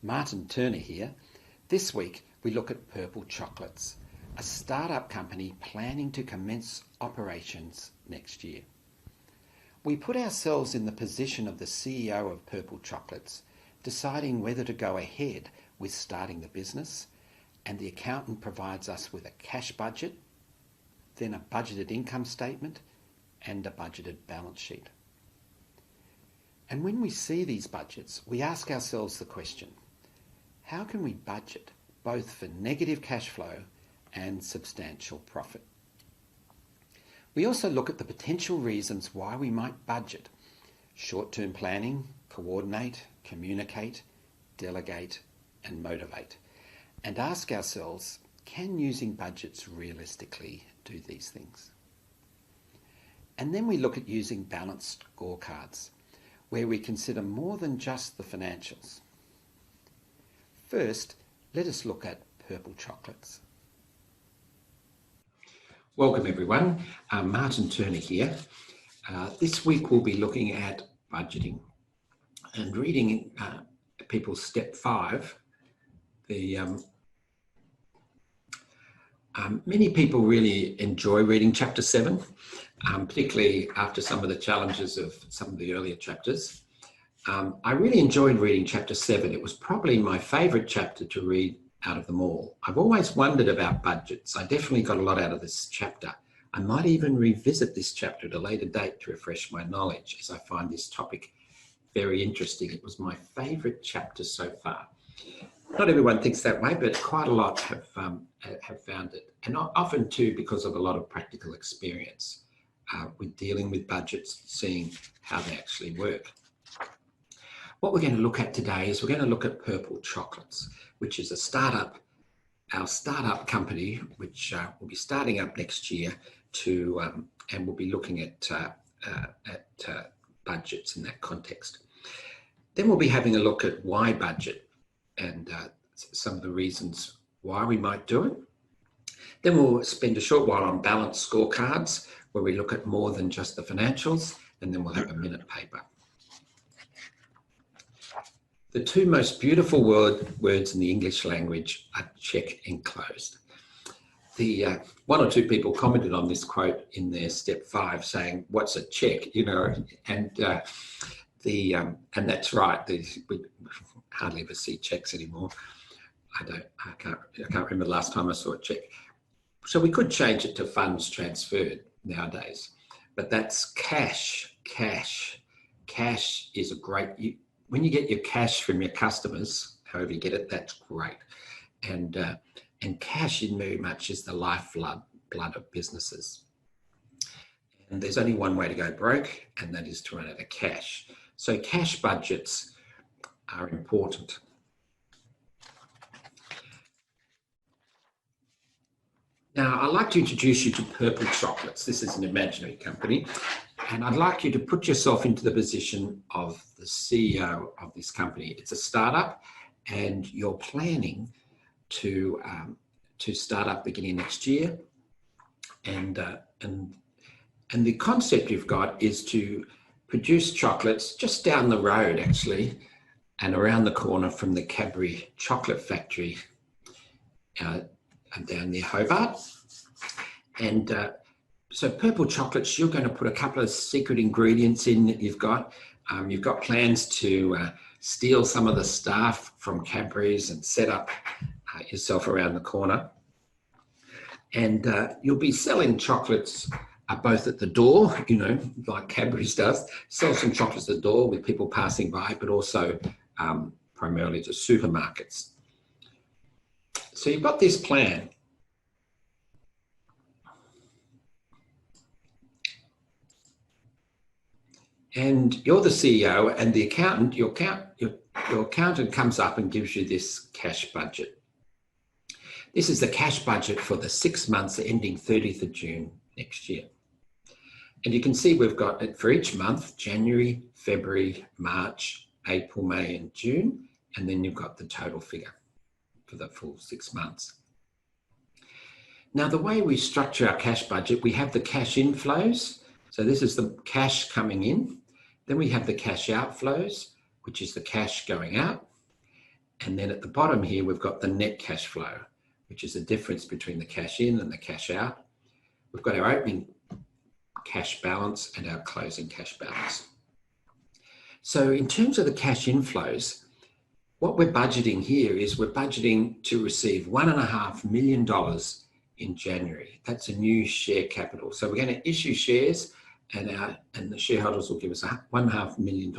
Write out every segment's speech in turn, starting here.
Martin Turner here. This week we look at Purple Chocolates, a startup company planning to commence operations next year. We put ourselves in the position of the CEO of Purple Chocolates, deciding whether to go ahead with starting the business, and the accountant provides us with a cash budget, then a budgeted income statement, and a budgeted balance sheet. And when we see these budgets, we ask ourselves the question, how can we budget both for negative cash flow and substantial profit? We also look at the potential reasons why we might budget: short-term planning, co-ordinate, communicate, delegate, and motivate, and ask ourselves, can using budgets realistically do these things? And then we look at using balanced scorecards, where we consider more than just the financials. First, let us look at Purple Chocolates. Welcome everyone, Martin Turner here. This week we'll be looking at budgeting and reading people's step 5. Many people really enjoy reading chapter 7, particularly after some of the challenges of some of the earlier chapters. I really enjoyed reading chapter 7. It was probably my favourite chapter to read out of them all. I've always wondered about budgets. I definitely got a lot out of this chapter. I might even revisit this chapter at a later date to refresh my knowledge, as I find this topic very interesting. It was my favourite chapter so far. Not everyone thinks that way, but quite a lot have found it, and often too because of a lot of practical experience with dealing with budgets, seeing how they actually work. What we're going to look at today is we're going to look at Purple Chocolates, which is a startup, our startup company, which will be starting up next year and we'll be looking at budgets in that context. Then we'll be having a look at why budget and some of the reasons why we might do it. Then we'll spend a short while on balanced scorecards, where we look at more than just the financials, and then we'll have a minute paper. The two most beautiful words in the English language are check and closed. The one or two people commented on this quote in their step 5, saying, "What's a check?" You know, and that's right. We hardly ever see checks anymore. I can't remember the last time I saw a check. So we could change it to funds transferred nowadays, but that's cash. Cash is a great. When you get your cash from your customers, however you get it, that's great. And cash in very much is the lifeblood of businesses. And there's only one way to go broke, and that is to run out of cash. So cash budgets are important. Now, I'd like to introduce you to Purple Chocolates. This is an imaginary company. And I'd like you to put yourself into the position of the CEO of this company. It's a startup, and you're planning to start up beginning next year. And the concept you've got is to produce chocolates just down the road, actually, and around the corner from the Cadbury chocolate factory down near Hobart. And so Purple Chocolates, you're going to put a couple of secret ingredients in that you've got. You've got plans to steal some of the staff from Cadbury's and set up yourself around the corner. And you'll be selling chocolates both at the door, you know, like Cadbury's does, sell some chocolates at the door with people passing by, but also primarily to supermarkets. So you've got this plan. And you're the CEO, and the accountant, your accountant comes up and gives you this cash budget. This is the cash budget for the 6 months ending 30th of June next year. And you can see we've got it for each month: January, February, March, April, May, and June. And then you've got the total figure for the full 6 months. Now, the way we structure our cash budget, we have the cash inflows. So this is the cash coming in. Then we have the cash outflows, which is the cash going out. And then at the bottom here, we've got the net cash flow, which is the difference between the cash in and the cash out. We've got our opening cash balance and our closing cash balance. So in terms of the cash inflows, what we're budgeting here is we're budgeting to receive $1.5 million in January. That's a new share capital. So we're going to issue shares and the shareholders will give us $1.5 million.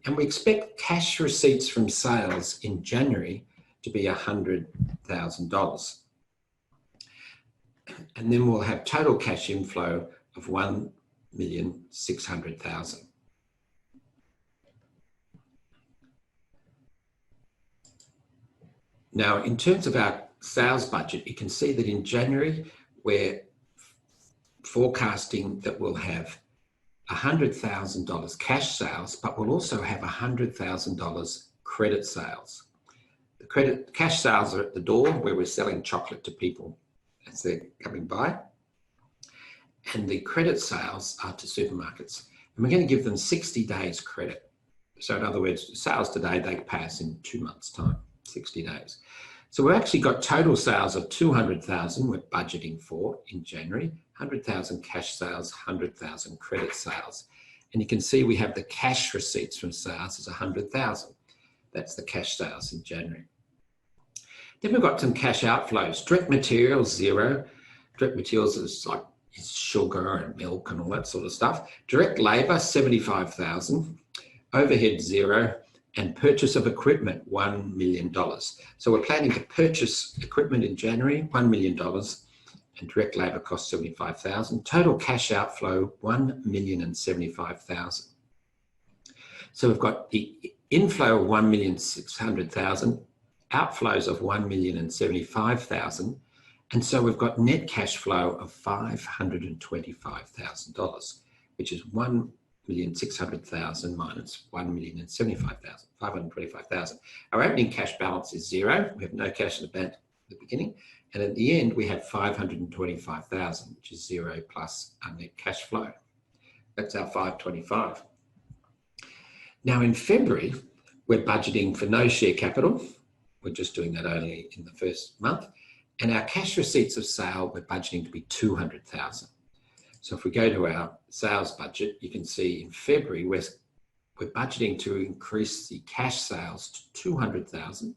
And we expect cash receipts from sales in January to be $100,000. And then we'll have total cash inflow of $1,600,000. Now, in terms of our sales budget, you can see that in January, we're forecasting that we'll have $100,000 cash sales, but we'll also have $100,000 credit sales. The cash sales are at the door where we're selling chocolate to people as they're coming by. And the credit sales are to supermarkets. And we're going to give them 60 days credit. So in other words, sales today, they pay us in 2 months' time, 60 days. So we've actually got total sales of $200,000 we're budgeting for in January, 100,000 cash sales, 100,000 credit sales. And you can see we have the cash receipts from sales as 100,000. That's the cash sales in January. Then we've got some cash outflows. Direct materials, $0. Direct materials is like sugar and milk and all that sort of stuff. Direct labor, $75,000. Overhead, $0. And purchase of equipment, $1 million. So we're planning to purchase equipment in January, $1 million, and direct labour costs $75,000. Total cash outflow, $1,075,000. So we've got the inflow of $1,600,000, outflows of $1,075,000, and so we've got net cash flow of $525,000, which is $1,600,000 minus $1,075,000, $525,000. Our opening cash balance is $0. We have no cash in the bank at the beginning. And at the end, we have $525,000, which is $0 plus our net cash flow. That's our $525,000. Now in February, we're budgeting for no share capital. We're just doing that only in the first month. And our cash receipts of sale, we're budgeting to be $200,000. So if we go to our sales budget, you can see in February, we're budgeting to increase the cash sales to $200,000,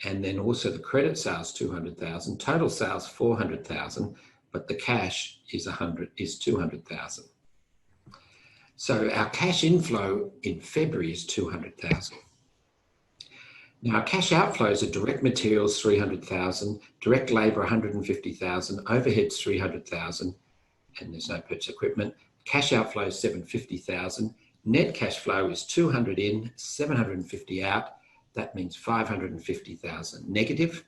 and then also the credit sales $200,000, total sales $400,000, but the cash is $200,000. So our cash inflow in February is $200,000. Now, our cash outflows are direct materials $300,000, direct labour $150,000, overheads $300,000, and there's no purchase equipment. Cash outflow is $750,000. Net cash flow is $200 in, $750 out. That means $550,000 negative.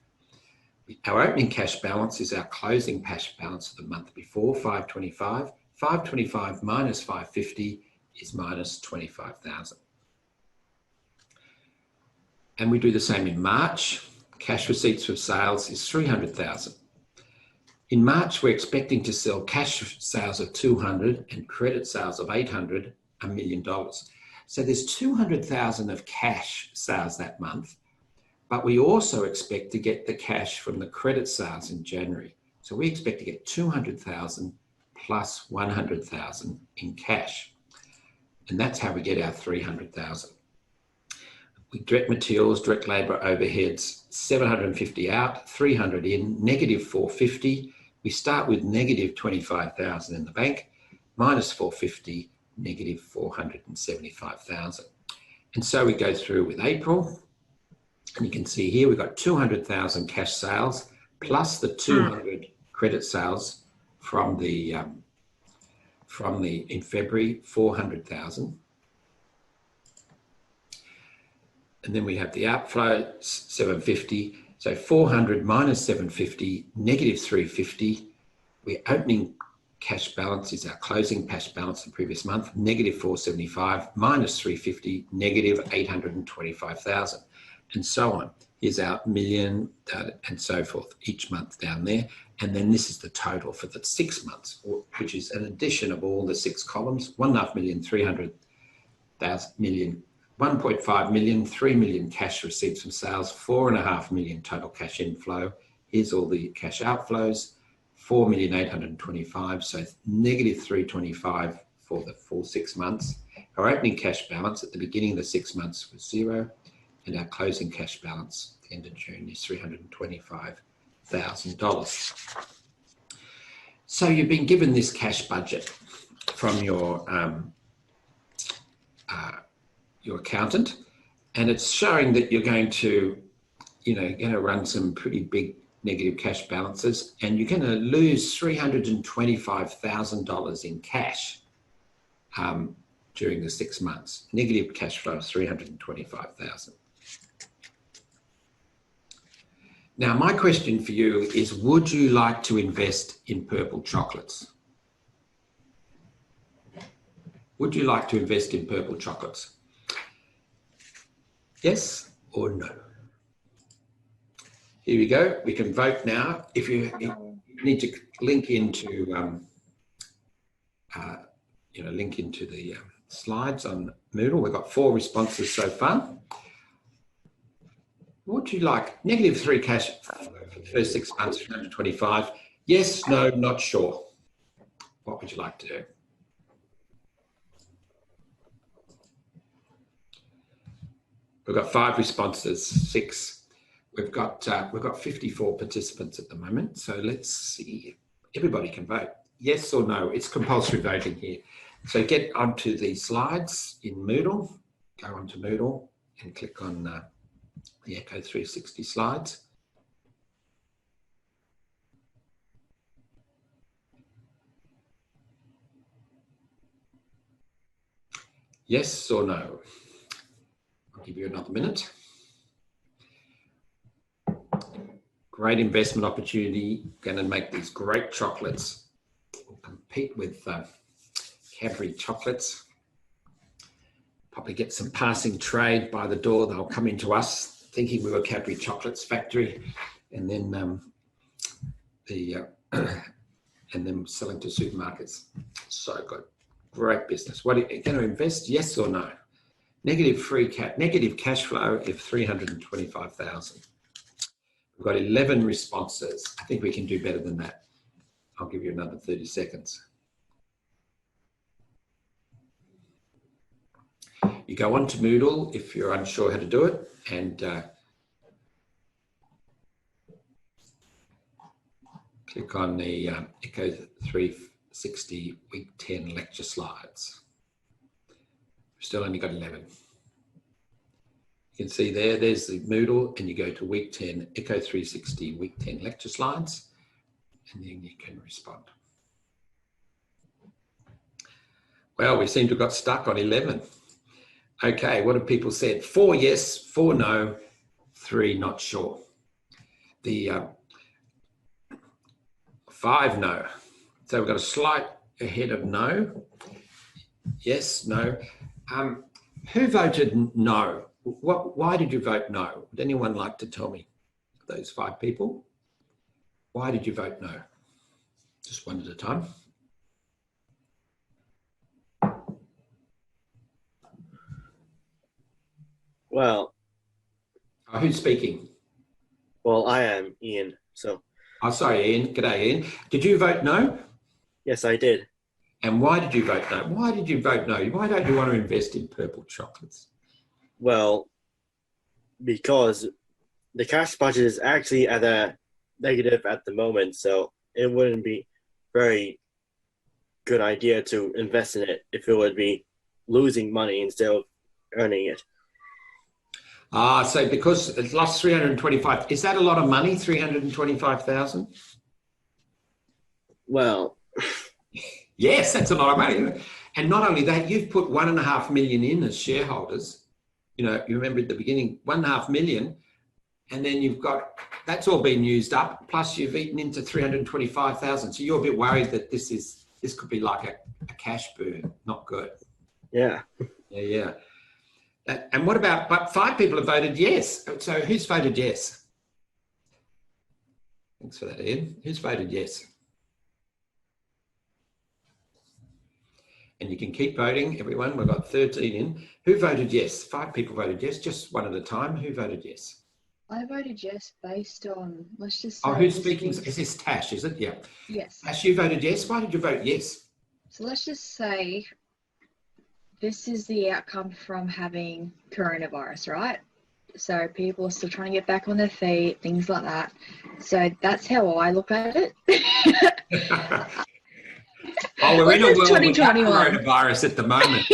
Our opening cash balance is our closing cash balance of the month before, $525. $525 minus $550 is minus $25,000. And we do the same in March. Cash receipts for sales is $300,000. In March, we're expecting to sell cash sales of $200 and credit sales of $800, $1 million. So there's $200,000 of cash sales that month, but we also expect to get the cash from the credit sales in January. So we expect to get $200,000 plus $100,000 in cash. And that's how we get our $300,000. We direct materials, direct labour, overheads, $750 out, $300 in, negative $450. We start with negative $25,000 in the bank, minus $450, negative $475,000. And so we go through with April, and you can see here we've got $200,000 cash sales plus the $200 credit sales from the in February, $400,000. And then we have the outflow, $750. So $400 minus $750, negative $350. We're opening cash balance is our closing cash balance the previous month, negative $475, minus $350, negative $825,000, and so on. Here's our million, and so forth, each month down there. And then this is the total for the 6 months, which is an addition of all the 6 columns, $1.5 million, $300,000 million, 1.5 million, 3 million cash receipts from sales, 4.5 million total cash inflow. Here's all the cash outflows, 4,825,000, so negative 325 for the full 6 months. Our opening cash balance at the beginning of the 6 months was zero, and our closing cash balance at the end of June is $325,000. So you've been given this cash budget from your accountant, and it's showing that you're going to, run some pretty big negative cash balances, and you're going to lose $325,000 in cash during the 6 months. Negative cash flow of $325,000. Now, my question for you is, would you like to invest in purple chocolates? Would you like to invest in purple chocolates? Yes or no? Here we go. We can vote now. If you need to link into, the slides on Moodle. We've got 4 responses so far. What would you like? Negative 3 cash for the first 6 months, 325. Yes, no, not sure. What would you like to do? We've got 5 responses, 6. We've got 54 participants at the moment. So let's see. Everybody can vote. Yes or no. It's compulsory voting here. So get onto the slides in Moodle. Go onto Moodle and click on the Echo 360 slides. Yes or no? I'll give you another minute. Great investment opportunity. Going to make these great chocolates. We'll compete with Cadbury chocolates. Probably get some passing trade by the door. They'll come into us thinking we were Cadbury Chocolates factory, and then and then selling to supermarkets. So good, great business. What are you going to invest? Yes or no? Negative cash flow of 325,000. We've got 11 responses. I think we can do better than that. I'll give you another 30 seconds. You go on to Moodle if you're unsure how to do it, and click on the Echo 360 Week 10 lecture slides. We've still only got 11. You can see there's the Moodle, and you go to Week 10, Echo 360 Week 10 lecture slides, and then you can respond. Well, we seem to have got stuck on 11. Okay, what have people said? 4 yes, 4 no, 3 not sure. The 5 no. So we've got a slight ahead of no. Yes, no. Who voted no? Why did you vote no? Would anyone like to tell me, those 5 people? Why did you vote no? Just one at a time. Well, who's speaking? Well, I am Ian. So. Oh, sorry, Ian. G'day, Ian. Did you vote no? Yes, I did. And why did you vote no? Why did you vote no? Why don't you want to invest in purple chocolates? Well, because the cash budget is actually at a negative at the moment, so it wouldn't be very good idea to invest in it if it would be losing money instead of earning it. So because it's lost 325, is that a lot of money, 325,000? Well, yes, that's a lot of money. And not only that, you've put 1.5 million in as shareholders. You remember at the beginning, 1.5 million, and then you've got, that's all been used up, plus you've eaten into 325,000. So you're a bit worried that this could be like a cash burn, not good. Yeah. Yeah. And what about, but 5 people have voted yes. So who's voted yes? Thanks for that, Ian. Who's voted yes? And you can keep voting, everyone. We've got 13 in. Who voted yes? 5 people voted yes, just one at a time. Who voted yes? I voted yes based on, let's just Oh, say. who's speaking? Is this Tash, is it? Yeah. Yes. Tash, you voted yes. Why did you vote yes? So let's just say this is the outcome from having coronavirus, right? So people are still trying to get back on their feet, things like that. So that's how I look at it. Oh, we're in a world without 2021. coronavirus at the moment.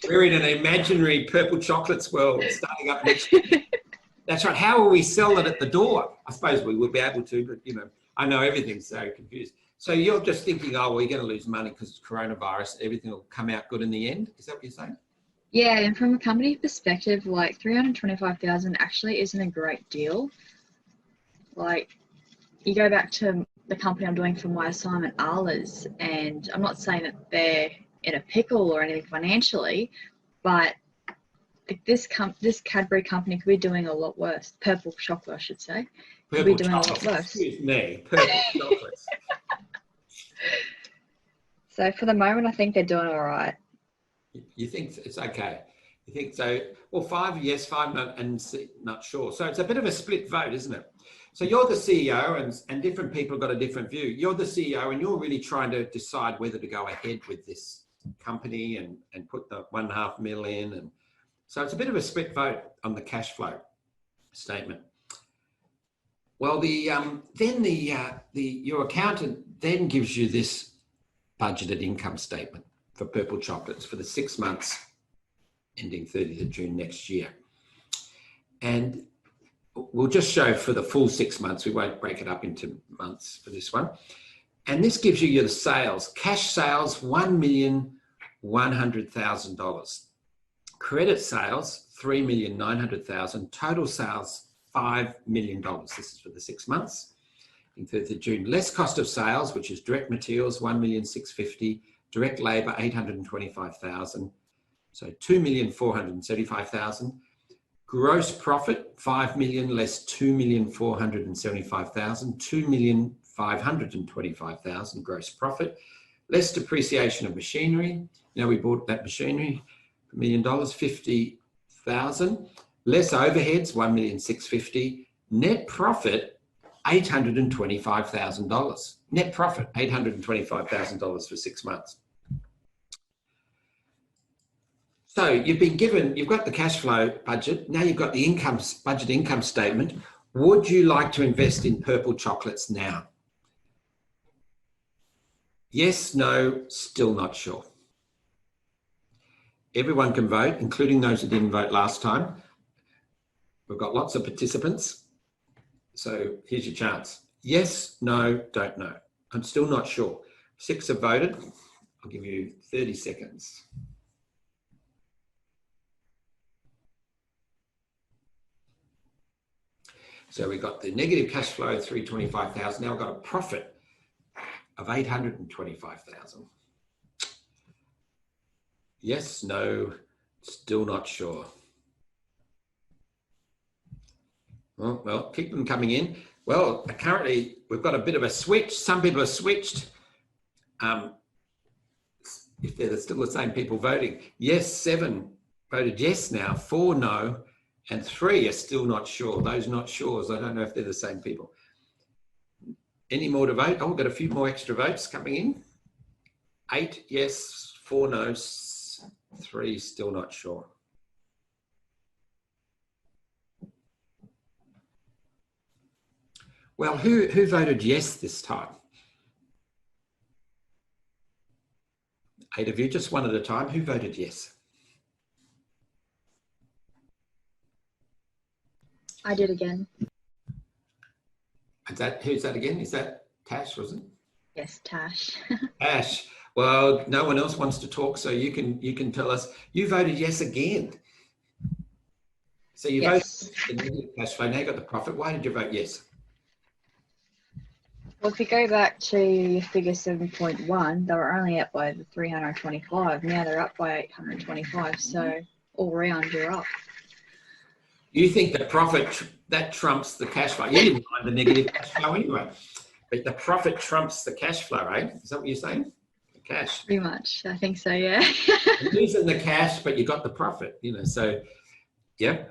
We're in an imaginary purple chocolates world starting up next year. That's right. How will we sell it at the door? I suppose we would be able to, but you know, I know everything's so confused. So you're just thinking, oh, we're going to lose money because it's coronavirus. Everything will come out good in the end. Is that what you're saying? Yeah, and from a company perspective, like 325,000 actually isn't a great deal. Like, you go back to the company I'm doing for my assignment, Arla's, and I'm not saying that they're in a pickle or anything financially, but this Cadbury company could be doing a lot worse. Purple chocolate, I should say. Could be doing a lot worse. Excuse me, purple chocolates. So for the moment, I think they're doing all right. You think it's okay? You think so? Well, 5 yes, 5 no, and not sure. So it's a bit of a split vote, isn't it? So you're the CEO, and different people have got a different view. You're the CEO, and you're really trying to decide whether to go ahead with this company and put the 1.5 million. And so it's a bit of a split vote on the cash flow statement. Well, your accountant then gives you this budgeted income statement for Purple Chocolates for the 6 months ending 30th of June next year. And we'll just show for the full 6 months. We won't break it up into months for this one. And this gives you your sales. Cash sales, $1,100,000. Credit sales, $3,900,000. Total sales, $5 million. This is for the 6 months in 30th of June. Less cost of sales, which is direct materials, $1,650,000. Direct labour, $825,000. So $2,435,000. Gross profit, $5 million less $2,475,000. $2,525,000 gross profit. Less depreciation of machinery. Now we bought that machinery, $1 million, $50,000. Less overheads, $1,650,000. Net profit, $825,000. Net profit, $825,000 for 6 months. So you've got the cash flow budget. Now you've got the budget income statement. Would you like to invest in Purple Chocolates now? Yes, no, still not sure. Everyone can vote, including those who didn't vote last time. We've got lots of participants. So here's your chance. Yes, no, don't know. I'm still not sure. 6 have voted. I'll give you 30 seconds. So we've got the negative cash flow, 325,000. Now we've got a profit of 825,000. Yes, no, still not sure. Well, keep them coming in. Well, currently we've got a bit of a switch. Some people have switched. If they're still the same people voting. Yes, 7 voted yes now, 4 no, and 3 are still not sure. Those not sures, I don't know if they're the same people. Any more to vote? Oh, we've got a few more extra votes coming in. 8 yes, 4 no, 3 still not sure. Well, who voted yes this time? 8 of you, just one at a time. Who voted yes? I did again. Who's that again? Is that Tash, was it? Yes, Tash. Tash. Well, no one else wants to talk, so you can tell us. You voted yes again. So you voted the negative cash flow. Now you got the profit. Why did you vote yes? Well, if you go back to figure 7.1, they were only up by the 325. Now they're up by 825. So all round, you're up. You think the profit, that trumps the cash flow. You didn't mind the negative cash flow anyway. But the profit trumps the cash flow, eh? Is that what you're saying? cash. Pretty much. I think so, yeah. You're losing the cash, but you got the profit, you know, so yeah.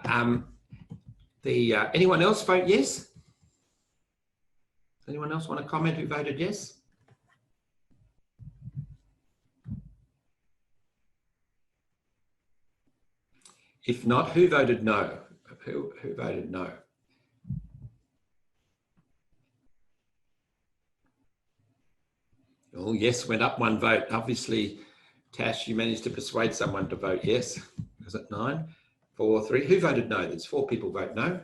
Anyone else vote yes? Anyone else want to comment who voted yes? If not, who voted no? Who voted no? Oh, yes, went up one vote. Obviously, Tash, you managed to persuade someone to vote yes. Was it 9, 4, 3? Who voted no? There's 4 people vote no.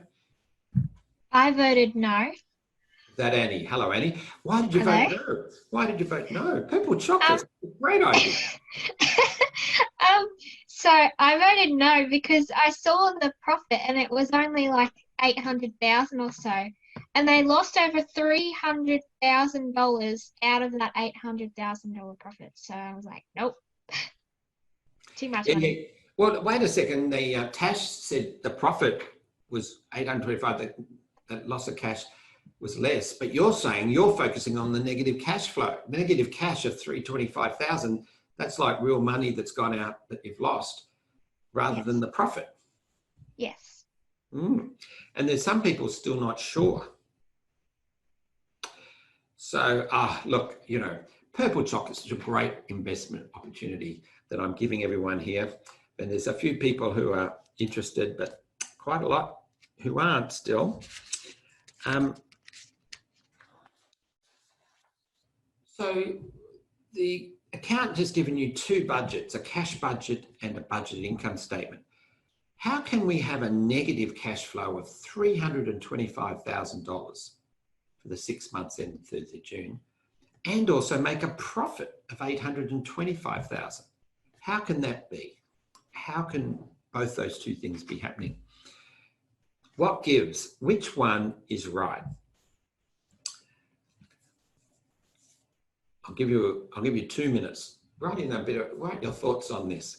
I voted no. Is that Annie? Hello, Annie. Why did you Hello. vote no? Why did you vote no? Purple chocolate. Great idea. So I voted no because I saw the profit and it was only like 800,000 or so, and they lost over $300,000 out of that $800,000 profit. So I was like, nope, too much money. Yeah. Well, wait a second. The Tash said the profit was 825. That loss of cash was less, but you're saying you're focusing on the negative cash flow, negative cash of 325,000. That's like real money that's gone out that you've lost, rather Yes. than the profit. Yes. And there's some people still not sure. So, look, you know, purple chocolate is a great investment opportunity that I'm giving everyone here. And there's a few people who are interested, but quite a lot who aren't still. So the accountant has given you 2 budgets, a cash budget and a budgeted income statement. How can we have a negative cash flow of $325,000 for the 6 months ended 30th of June and also make a profit of $825,000? How can that be? How can both those 2 things be happening? What gives? Which one is right? I'll give you 2 minutes. Write your thoughts on this.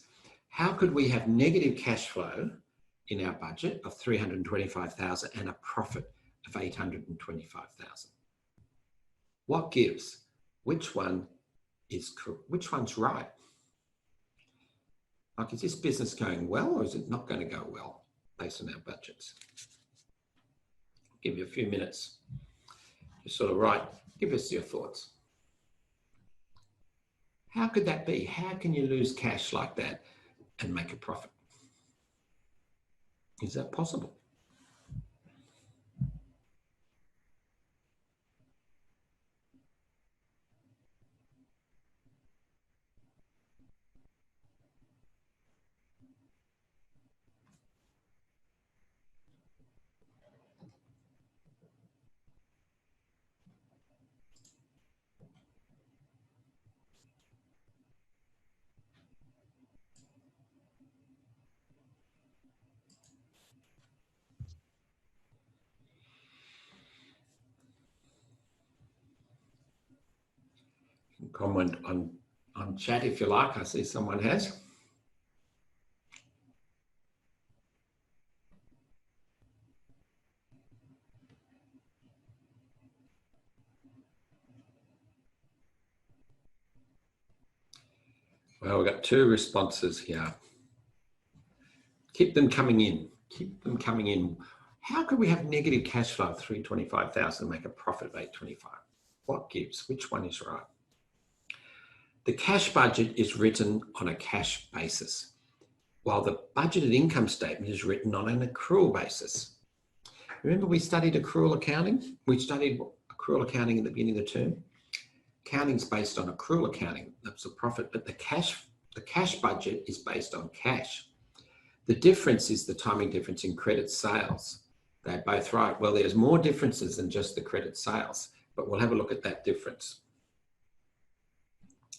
How could we have negative cash flow in our budget of $325,000 and a profit of $825,000? What gives? Which one's right? Like, is this business going well or is it not going to go well based on our budgets? I'll give you a few minutes. Just sort of give us your thoughts. How could that be? How can you lose cash like that and make a profit? Is that possible? Comment on chat if you like. I see someone has. Well, we've got 2 responses here. Keep them coming in. Keep them coming in. How could we have negative cash flow of $325,000 and make a profit of $825,000? What gives? Which one is right? The cash budget is written on a cash basis, while the budgeted income statement is written on an accrual basis. Remember we studied accrual accounting? We studied accrual accounting at the beginning of the term. Accounting's based on accrual accounting. That's a profit, but the cash budget is based on cash. The difference is the timing difference in credit sales. They're both right. Well, there's more differences than just the credit sales, but we'll have a look at that difference.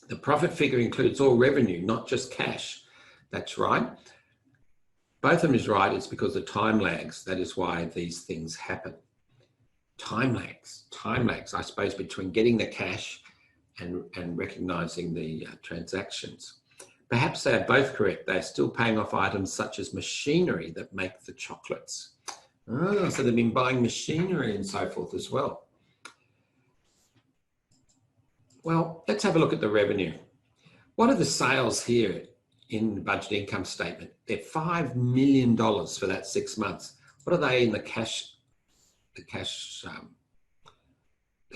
The profit figure includes all revenue, not just cash. That's right. Both of them is right. It's because of time lags. That is why these things happen. Time lags, I suppose, between getting the cash and recognising the transactions. Perhaps they are both correct. They're still paying off items such as machinery that make the chocolates. Oh, so they've been buying machinery and so forth as well. Well, let's have a look at the revenue. What are the sales here in the budget income statement? They're $5 million for that 6 months. What are they in the cash? The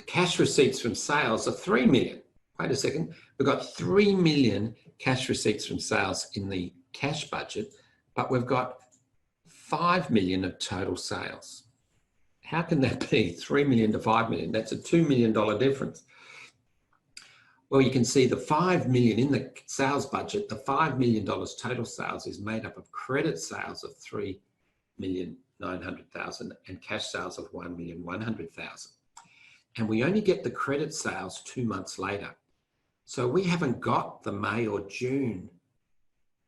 cash receipts from sales are $3 million. Wait a second. We've got $3 million cash receipts from sales in the cash budget, but we've got $5 million of total sales. How can that be? 3 million to 5 million? That's a $2 million difference. Well, you can see the $5 million in the sales budget, the $5 million total sales is made up of credit sales of $3,900,000 and cash sales of $1,100,000. And we only get the credit sales 2 months later. So we haven't got the May or June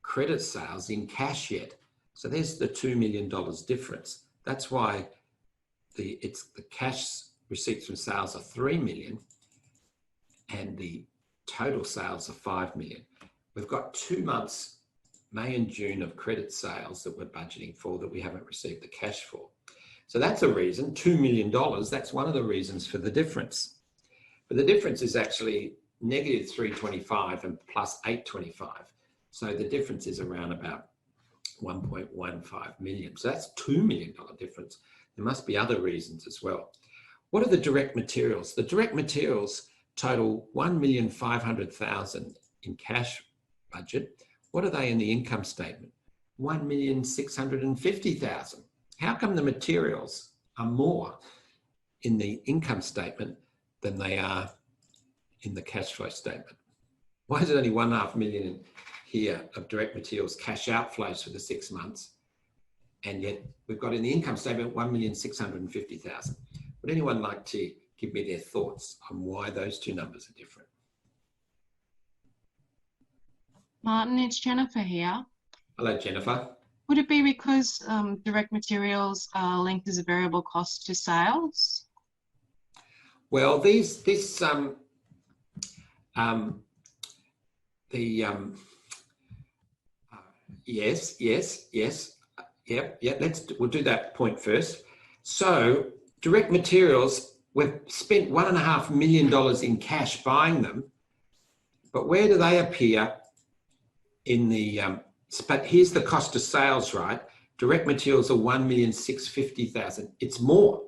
credit sales in cash yet. So there's the $2 million difference. That's why the cash receipts from sales are 3 million and the total sales are 5 million. We've got 2 months, May and June, of credit sales that we're budgeting for that we haven't received the cash for. So that's a reason, $2 million, that's one of the reasons for the difference. But the difference is actually negative 325 and plus 825. So the difference is around about 1.15 million. So that's $2 million difference. There must be other reasons as well. What are the direct materials? The direct materials total 1,500,000 in cash budget. What are they in the income statement? 1,650,000. How come the materials are more in the income statement than they are in the cash flow statement? Why is it only 1.5 million here of direct materials cash outflows for the 6 months, and yet we've got in the income statement 1,650,000? Would anyone like to give me their thoughts on why those two numbers are different? Martin, it's Jennifer here. Hello, Jennifer. Would it be because direct materials are linked as a variable cost to sales? Well, yes. We'll do that point first. So direct materials, we've spent $1.5 million in cash buying them, but where do they appear in the, but here's the cost of sales, right? Direct materials are 1,650,000. It's more.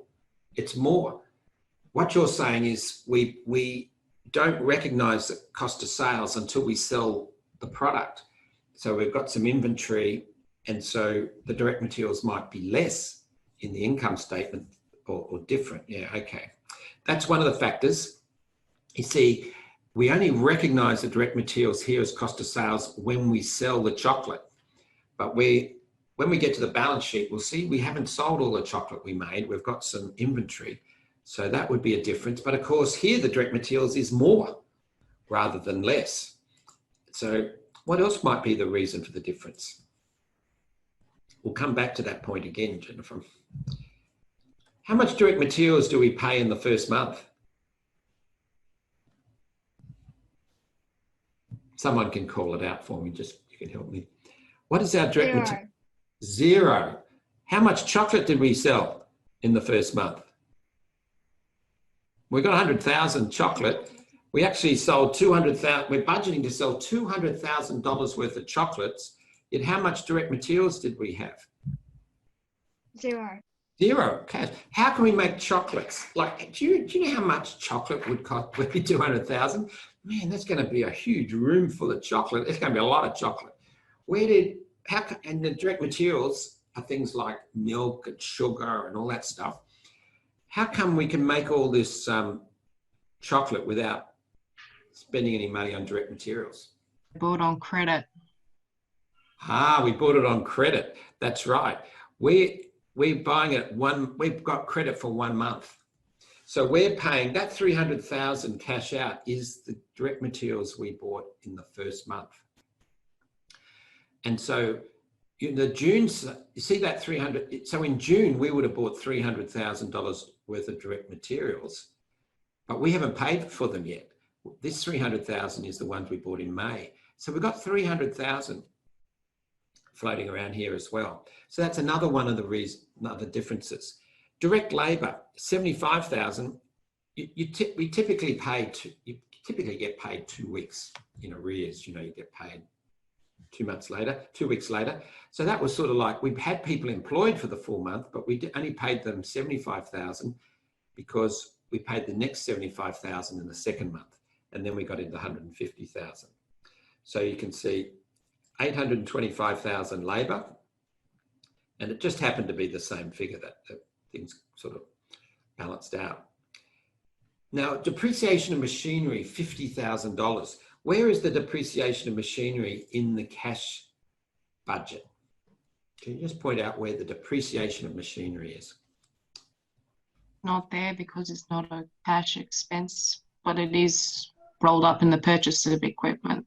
What you're saying is we don't recognize the cost of sales until we sell the product. So we've got some inventory, and so the direct materials might be less in the income statement or different. Yeah, okay. That's one of the factors. You see, we only recognize the direct materials here as cost of sales when we sell the chocolate. But when we get to the balance sheet, we'll see we haven't sold all the chocolate we made. We've got some inventory. So that would be a difference. But of course, here the direct materials is more rather than less. So what else might be the reason for the difference? We'll come back to that point again, Jennifer. How much direct materials do we pay in the first month? Someone can call it out for me, just you can help me. What is our direct material? Zero. How much chocolate did we sell in the first month? We got 100,000 chocolate. We actually sold 200,000. We're budgeting to sell $200,000 worth of chocolates. Yet how much direct materials did we have? Zero. Zero cash. How can we make chocolates? Like, do you know how much chocolate would cost? Would be 200,000. Man, that's going to be a huge room full of chocolate. It's going to be a lot of chocolate. And the direct materials are things like milk and sugar and all that stuff. How come we can make all this chocolate without spending any money on direct materials? Bought on credit. We bought it on credit. That's right. We're buying it we've got credit for 1 month. So we're paying that 300,000 cash out is the direct materials we bought in the first month. And so in the June, you see that 300, so in June, we would have bought $300,000 worth of direct materials, but we haven't paid for them yet. This 300,000 is the ones we bought in May. So we've got 300,000 floating around here as well. So that's another one of the differences. Direct labor, 75,000. We typically pay typically get paid 2 weeks in arrears. You know, you get paid 2 months later, 2 weeks later. So that was sort of like, we had people employed for the full month, but we only paid them $75,000 because we paid the next $75,000 in the second month. And then we got into $150,000. So you can see $825,000 labour, and it just happened to be the same figure that things sort of balanced out. Now, depreciation of machinery, $50,000. Where is the depreciation of machinery in the cash budget? Can you just point out where the depreciation of machinery is? Not there because it's not a cash expense, but it is rolled up in the purchase of equipment.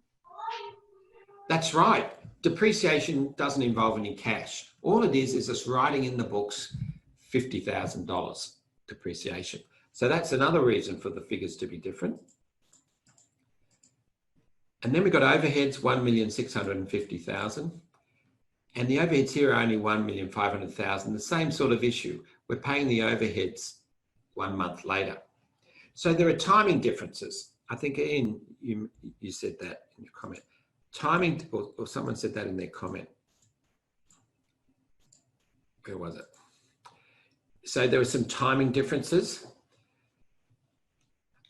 That's right. Depreciation doesn't involve any cash. All it is just writing in the books $50,000 depreciation. So that's another reason for the figures to be different. And then we've got overheads, 1,650,000. And the overheads here are only 1,500,000. The same sort of issue. We're paying the overheads 1 month later. So there are timing differences. I think, Ian, you said that in your comment. Timing, or someone said that in their comment. Where was it? So there were some timing differences.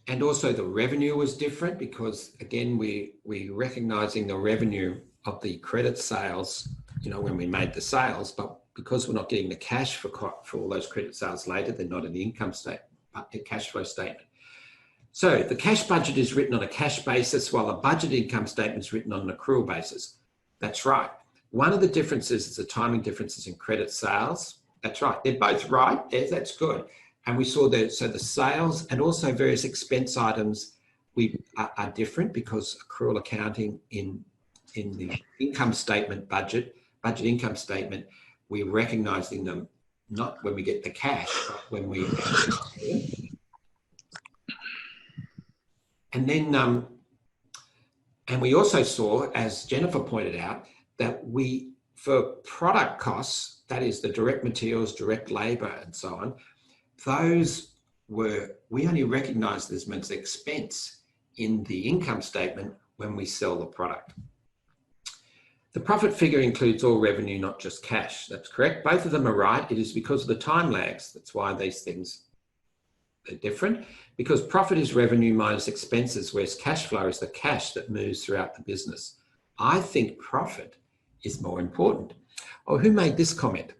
And also the revenue was different because, again, we recognizing the revenue of the credit sales, you know, when we made the sales, but because we're not getting the cash for all those credit sales later, they're not in the income statement, but the cash flow statement. So the cash budget is written on a cash basis, while the budget income statement is written on an accrual basis. That's right. One of the differences is the timing differences in credit sales. That's right. They're both right. Yeah, that's good. And we saw that, so the sales and also various expense items are different because accrual accounting in the income statement budget income statement, we're recognizing them not when we get the cash, but when we... And then, and we also saw, as Jennifer pointed out, that for product costs, that is the direct materials, direct labour and so on, we only recognise this as expense in the income statement when we sell the product. The profit figure includes all revenue, not just cash. That's correct. Both of them are right. It is because of the time lags. That's why these things are different. Because profit is revenue minus expenses, whereas cash flow is the cash that moves throughout the business. I think profit is more important. Oh, who made this comment?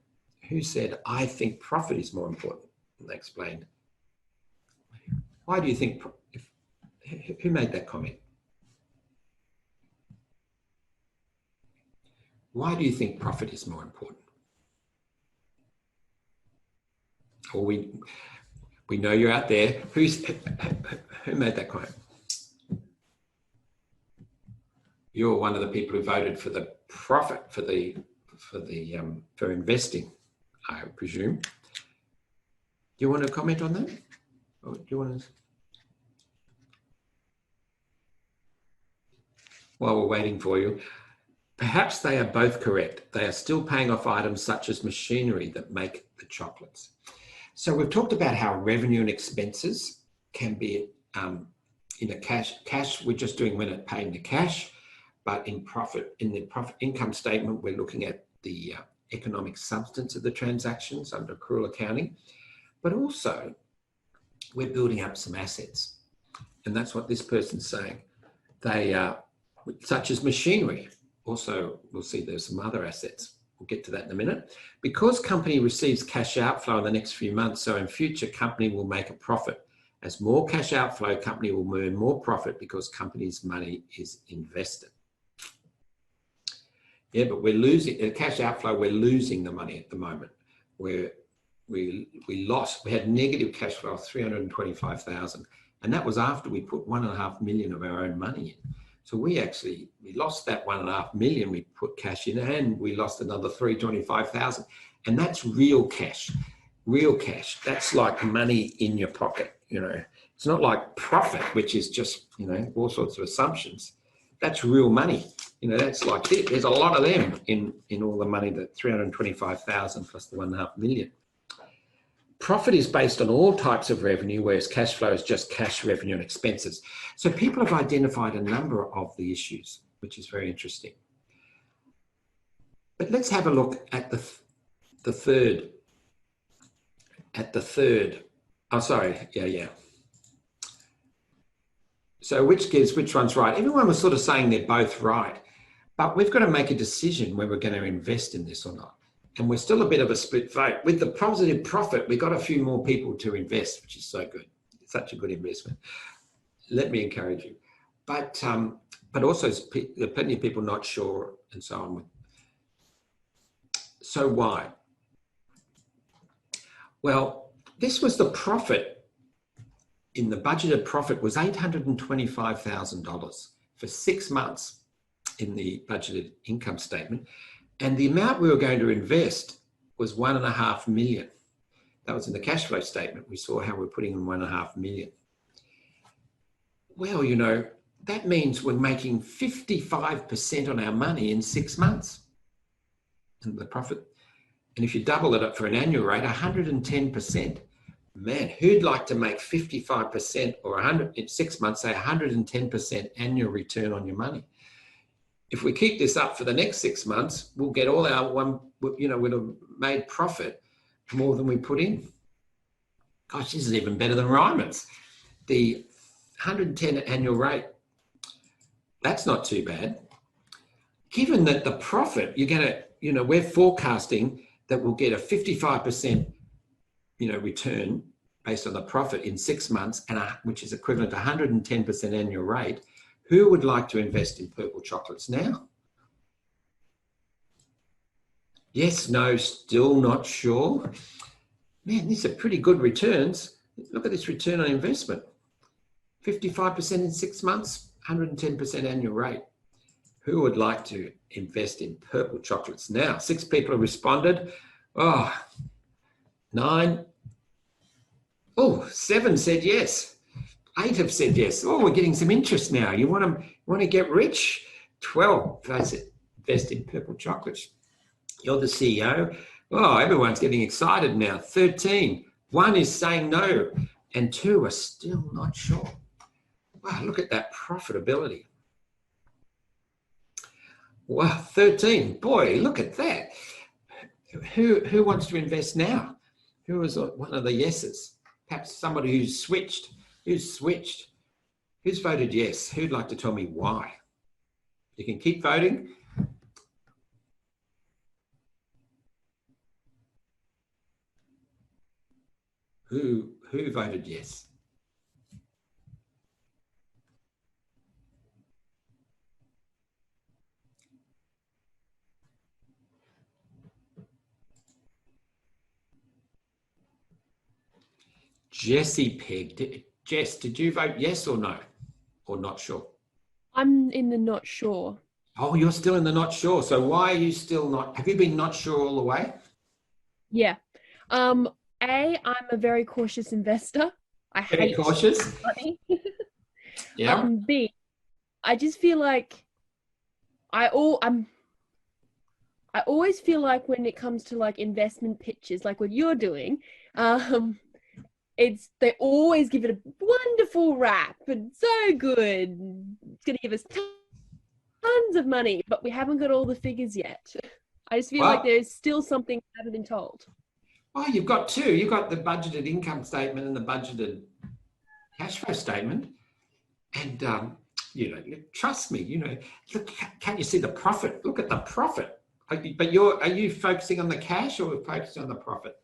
Who said, I think profit is more important? And they explained. Why do you think, who made that comment? Why do you think profit is more important? Or we know you're out there. Who made that comment? You're one of the people who voted for the profit for investing, I presume. Do you want to comment on that? Or do you want to? While we're waiting for you, perhaps they are both correct. They are still paying off items such as machinery that make the chocolates. So we've talked about how revenue and expenses can be in a cash. We're just doing when it paying the cash, but in the profit income statement, we're looking at the economic substance of the transactions under accrual accounting, but also we're building up some assets, and that's what this person's saying. They such as machinery. Also, we'll see there's some other assets. We'll get to that in a minute. Because company receives cash outflow in the next few months, so in future, company will make a profit. As more cash outflow, company will earn more profit because company's money is invested. Yeah, but we're losing, the cash outflow, we're losing the money at the moment. We had negative cash flow of 325,000. And that was after we put 1.5 million of our own money in. So we lost that 1.5 million we put cash in, and we lost another 325,000. And that's real cash, real cash. That's like money in your pocket, you know. It's not like profit, which is just, you know, all sorts of assumptions. That's real money. You know, that's like it. There's a lot of them in all the money, that 325,000 plus the 1.5 million. profit is based on all types of revenue, whereas cash flow is just cash revenue and expenses. So people have identified a number of the issues, which is very interesting. But let's have a look at the third. Oh, sorry. Yeah. So which one's right? Everyone was sort of saying they're both right, but we've got to make a decision whether we're going to invest in this or not. And we're still a bit of a split vote. With the positive profit, we got a few more people to invest, which is so good. It's such a good investment. Let me encourage you. But also there are plenty of people not sure and so on. So why? Well, this was the profit. In the budgeted profit was $825,000 for 6 months in the budgeted income statement. And the amount we were going to invest was $1.5 million. That was in the cash flow statement. We saw how we're putting in $1.5 million. Well, that means we're making 55% on our money in 6 months. And the profit, and if you double it up for an annual rate, 110%. Man, who'd like to make 55% or 100 in 6 months, say 110% annual return on your money? If we keep this up for the next 6 months, we'll get all our we'd have made profit more than we put in. Gosh, this is even better than Ryman's. The 110 annual rate, that's not too bad. Given that the profit, you're going to, we're forecasting that we'll get a 55%, return based on the profit in 6 months, which is equivalent to 110% annual rate. Who would like to invest in purple chocolates now? Yes, no, still not sure. Man, these are pretty good returns. Look at this return on investment. 55% in 6 months, 110% annual rate. Who would like to invest in purple chocolates now? 6 people have responded. 9. 7 said yes. 8 have said yes. We're getting some interest now. You want to get rich? 12. That's it. Invest in purple chocolates. You're the CEO. Everyone's getting excited now. 13. 1 is saying no, and 2 are still not sure. Wow, look at that profitability. Wow, 13. Boy, look at that. Who wants to invest now? Who is one of the yeses? Perhaps somebody who's switched. Who's voted yes? Who'd like to tell me why? You can keep voting. Who voted yes? Jessie Peg. Jess, did you vote yes or no? Or not sure? I'm in the not sure. Oh, you're still in the not sure. So why are you still not? Have you been not sure all the way? Yeah. I'm a very cautious investor. I Very hate cautious. money. Yeah. B, I just feel like I always feel like when it comes to like investment pitches, like what you're doing, they always give it a wonderful rap and so good. It's going to give us tons of money, but we haven't got all the figures yet. I just feel like there's still something I haven't been told. Oh, you've got 2. You've got the budgeted income statement and the budgeted cash flow statement. And, trust me, look, can't you see the profit? Look at the profit. But are you focusing on the cash or focusing on the profit?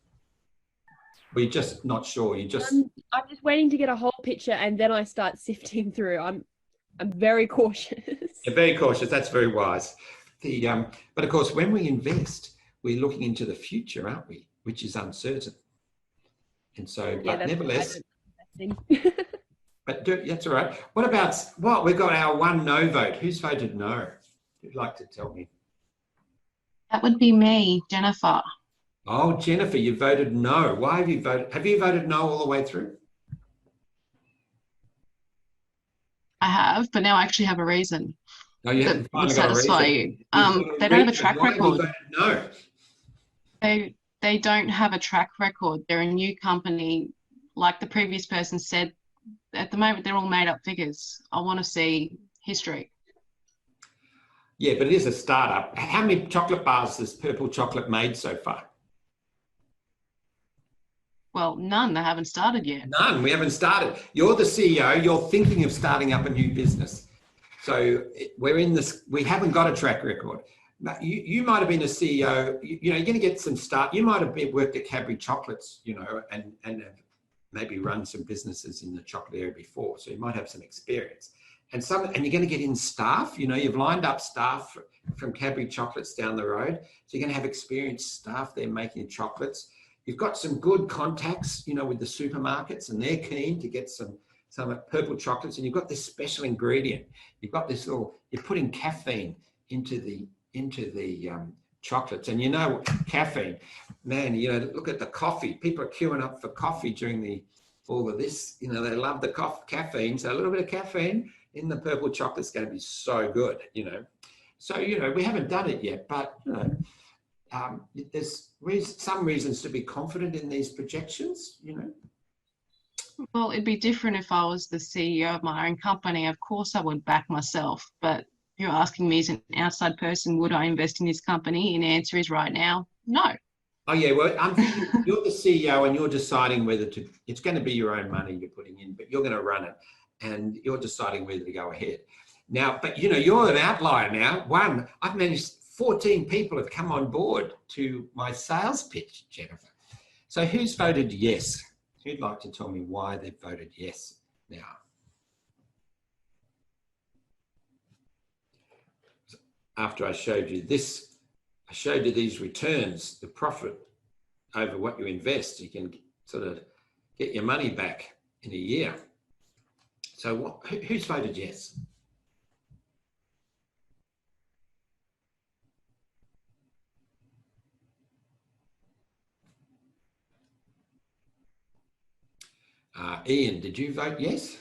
Or you're just not sure? I'm just waiting to get a whole picture and then I start sifting through. I'm very cautious. You're very cautious. That's very wise. But of course, when we invest, we're looking into the future, aren't we? Which is uncertain. And so, but nevertheless. That's all right. What about we've got our 1 no vote. Who's voted no? Who'd like to tell me? That would be me, Jennifer. Oh, Jennifer, you voted no. Why have you voted? Have you voted no all the way through? I have, but now I actually have a reason. No, you haven't satisfy you. They don't have a track record. No. They they don't have a track record. They're a new company. Like the previous person said, at the moment, they're all made up figures. I want to see history. Yeah, but it is a startup. How many chocolate bars has Purple Chocolate made so far? Well, none. They haven't started yet. None. We haven't started. You're the CEO. You're thinking of starting up a new business. So we're in this. We haven't got a track record. You might have been a CEO. You're going to get some start. You might have worked at Cadbury Chocolates, and have maybe run some businesses in the chocolate area before. So you might have some experience. And you're going to get in staff. You've lined up staff from Cadbury Chocolates down the road. So you're going to have experienced staff there making chocolates. You've got some good contacts, with the supermarkets, and they're keen to get some Purple Chocolates. And you've got this special ingredient. You've got this you're putting caffeine into the chocolates. And caffeine, man, look at the coffee. People are queuing up for coffee during all of this. They love the caffeine. So a little bit of caffeine in the Purple Chocolate is going to be so good, So, we haven't done it yet, but, there's some reasons to be confident in these projections, Well, it'd be different if I was the CEO of my own company. Of course, I would back myself. But you're asking me as an outside person, would I invest in this company? And the answer is right now, no. Oh, yeah. Well, you're the CEO and you're deciding whether it's going to be your own money you're putting in, but you're going to run it and you're deciding whether to go ahead. Now, but, you're an outlier now. I've managed 14 people have come on board to my sales pitch, Jennifer. So who's voted yes? Who'd like to tell me why they've voted yes now? After I showed you this, I showed you these returns, the profit over what you invest. You can sort of get your money back in a year. So who's voted yes? Ian, did you vote yes?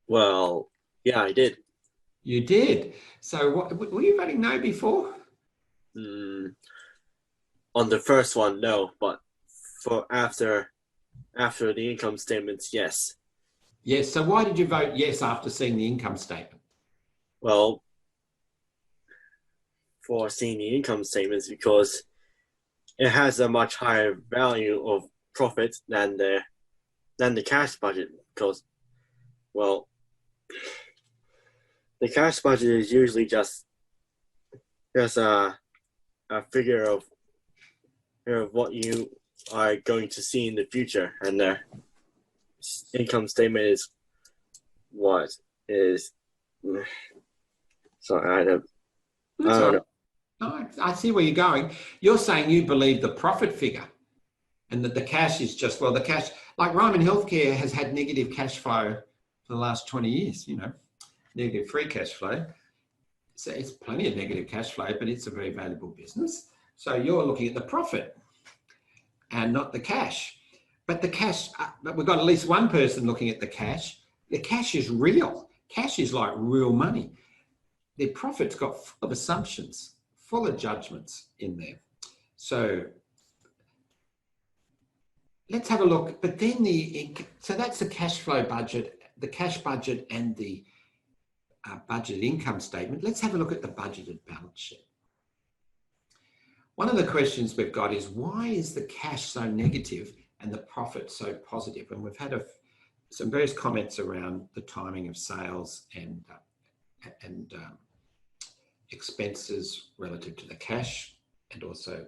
Well, yeah, I did. You did. So were you voting no before? On the first one, no, but for after the income statements, yes. Yes. So why did you vote yes after seeing the income statement? Well, for seeing the income statements, because it has a much higher value of profit than the cash budget, because, well, the cash budget is usually just a figure of what you are going to see in the future, and the income statement is what is. Sorry, I don't know. No, I see where you're going. You're saying you believe the profit figure, and that the cash is just, the cash, like Ryman Healthcare has had negative cash flow for the last 20 years, negative free cash flow. So it's plenty of negative cash flow, but it's a very valuable business. So you're looking at the profit and not the cash. But the cash, but we've got at least one person looking at the cash. The cash is real. Cash is like real money. The profit's got full of assumptions, full of judgments in there. So let's have a look. But then so that's the cash flow budget, the cash budget and the budget income statement. Let's have a look at the budgeted balance sheet. One of the questions we've got is, why is the cash so negative and the profit so positive? And we've had some various comments around the timing of sales and expenses relative to the cash, and also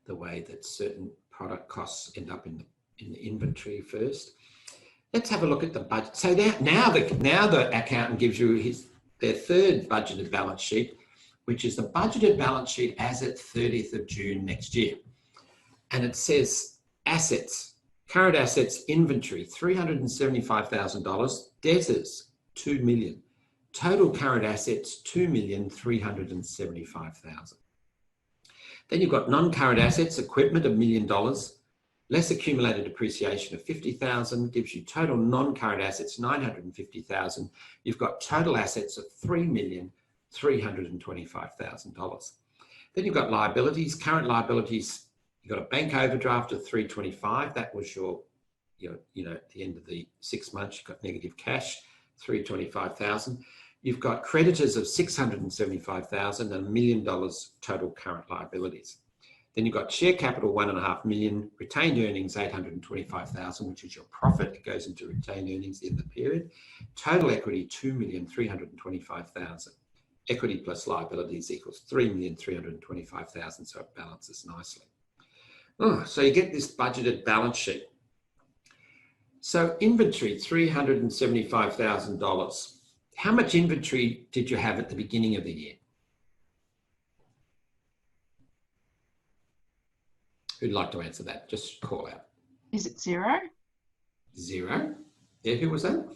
the way that certain product costs end up in the inventory first. Let's have a look at the budget. So now the accountant gives you their third budgeted balance sheet, which is the budgeted balance sheet as at 30th of June next year. And it says assets, current assets, inventory, $375,000, debtors, $2 million. Total current assets, $2,375,000. Then you've got non-current assets, equipment, $1 million, less accumulated depreciation of $50,000, gives you total non-current assets, $950,000. You've got total assets of $3,325,000. Then you've got liabilities, current liabilities. You've got a bank overdraft of 325. That was your at the end of the 6 months, you've got negative cash, 325,000. You've got creditors of 675,000 and $1 million total current liabilities. Then you've got share capital, 1.5 million, retained earnings, 825,000, which is your profit. It goes into retained earnings in the period. Total equity, 2,325,000. Equity plus liabilities equals 3,325,000, so it balances nicely. So you get this budgeted balance sheet. So inventory, $375,000. How much inventory did you have at the beginning of the year? Who'd like to answer that? Just call out. Is it 0? 0. Yeah, who was that?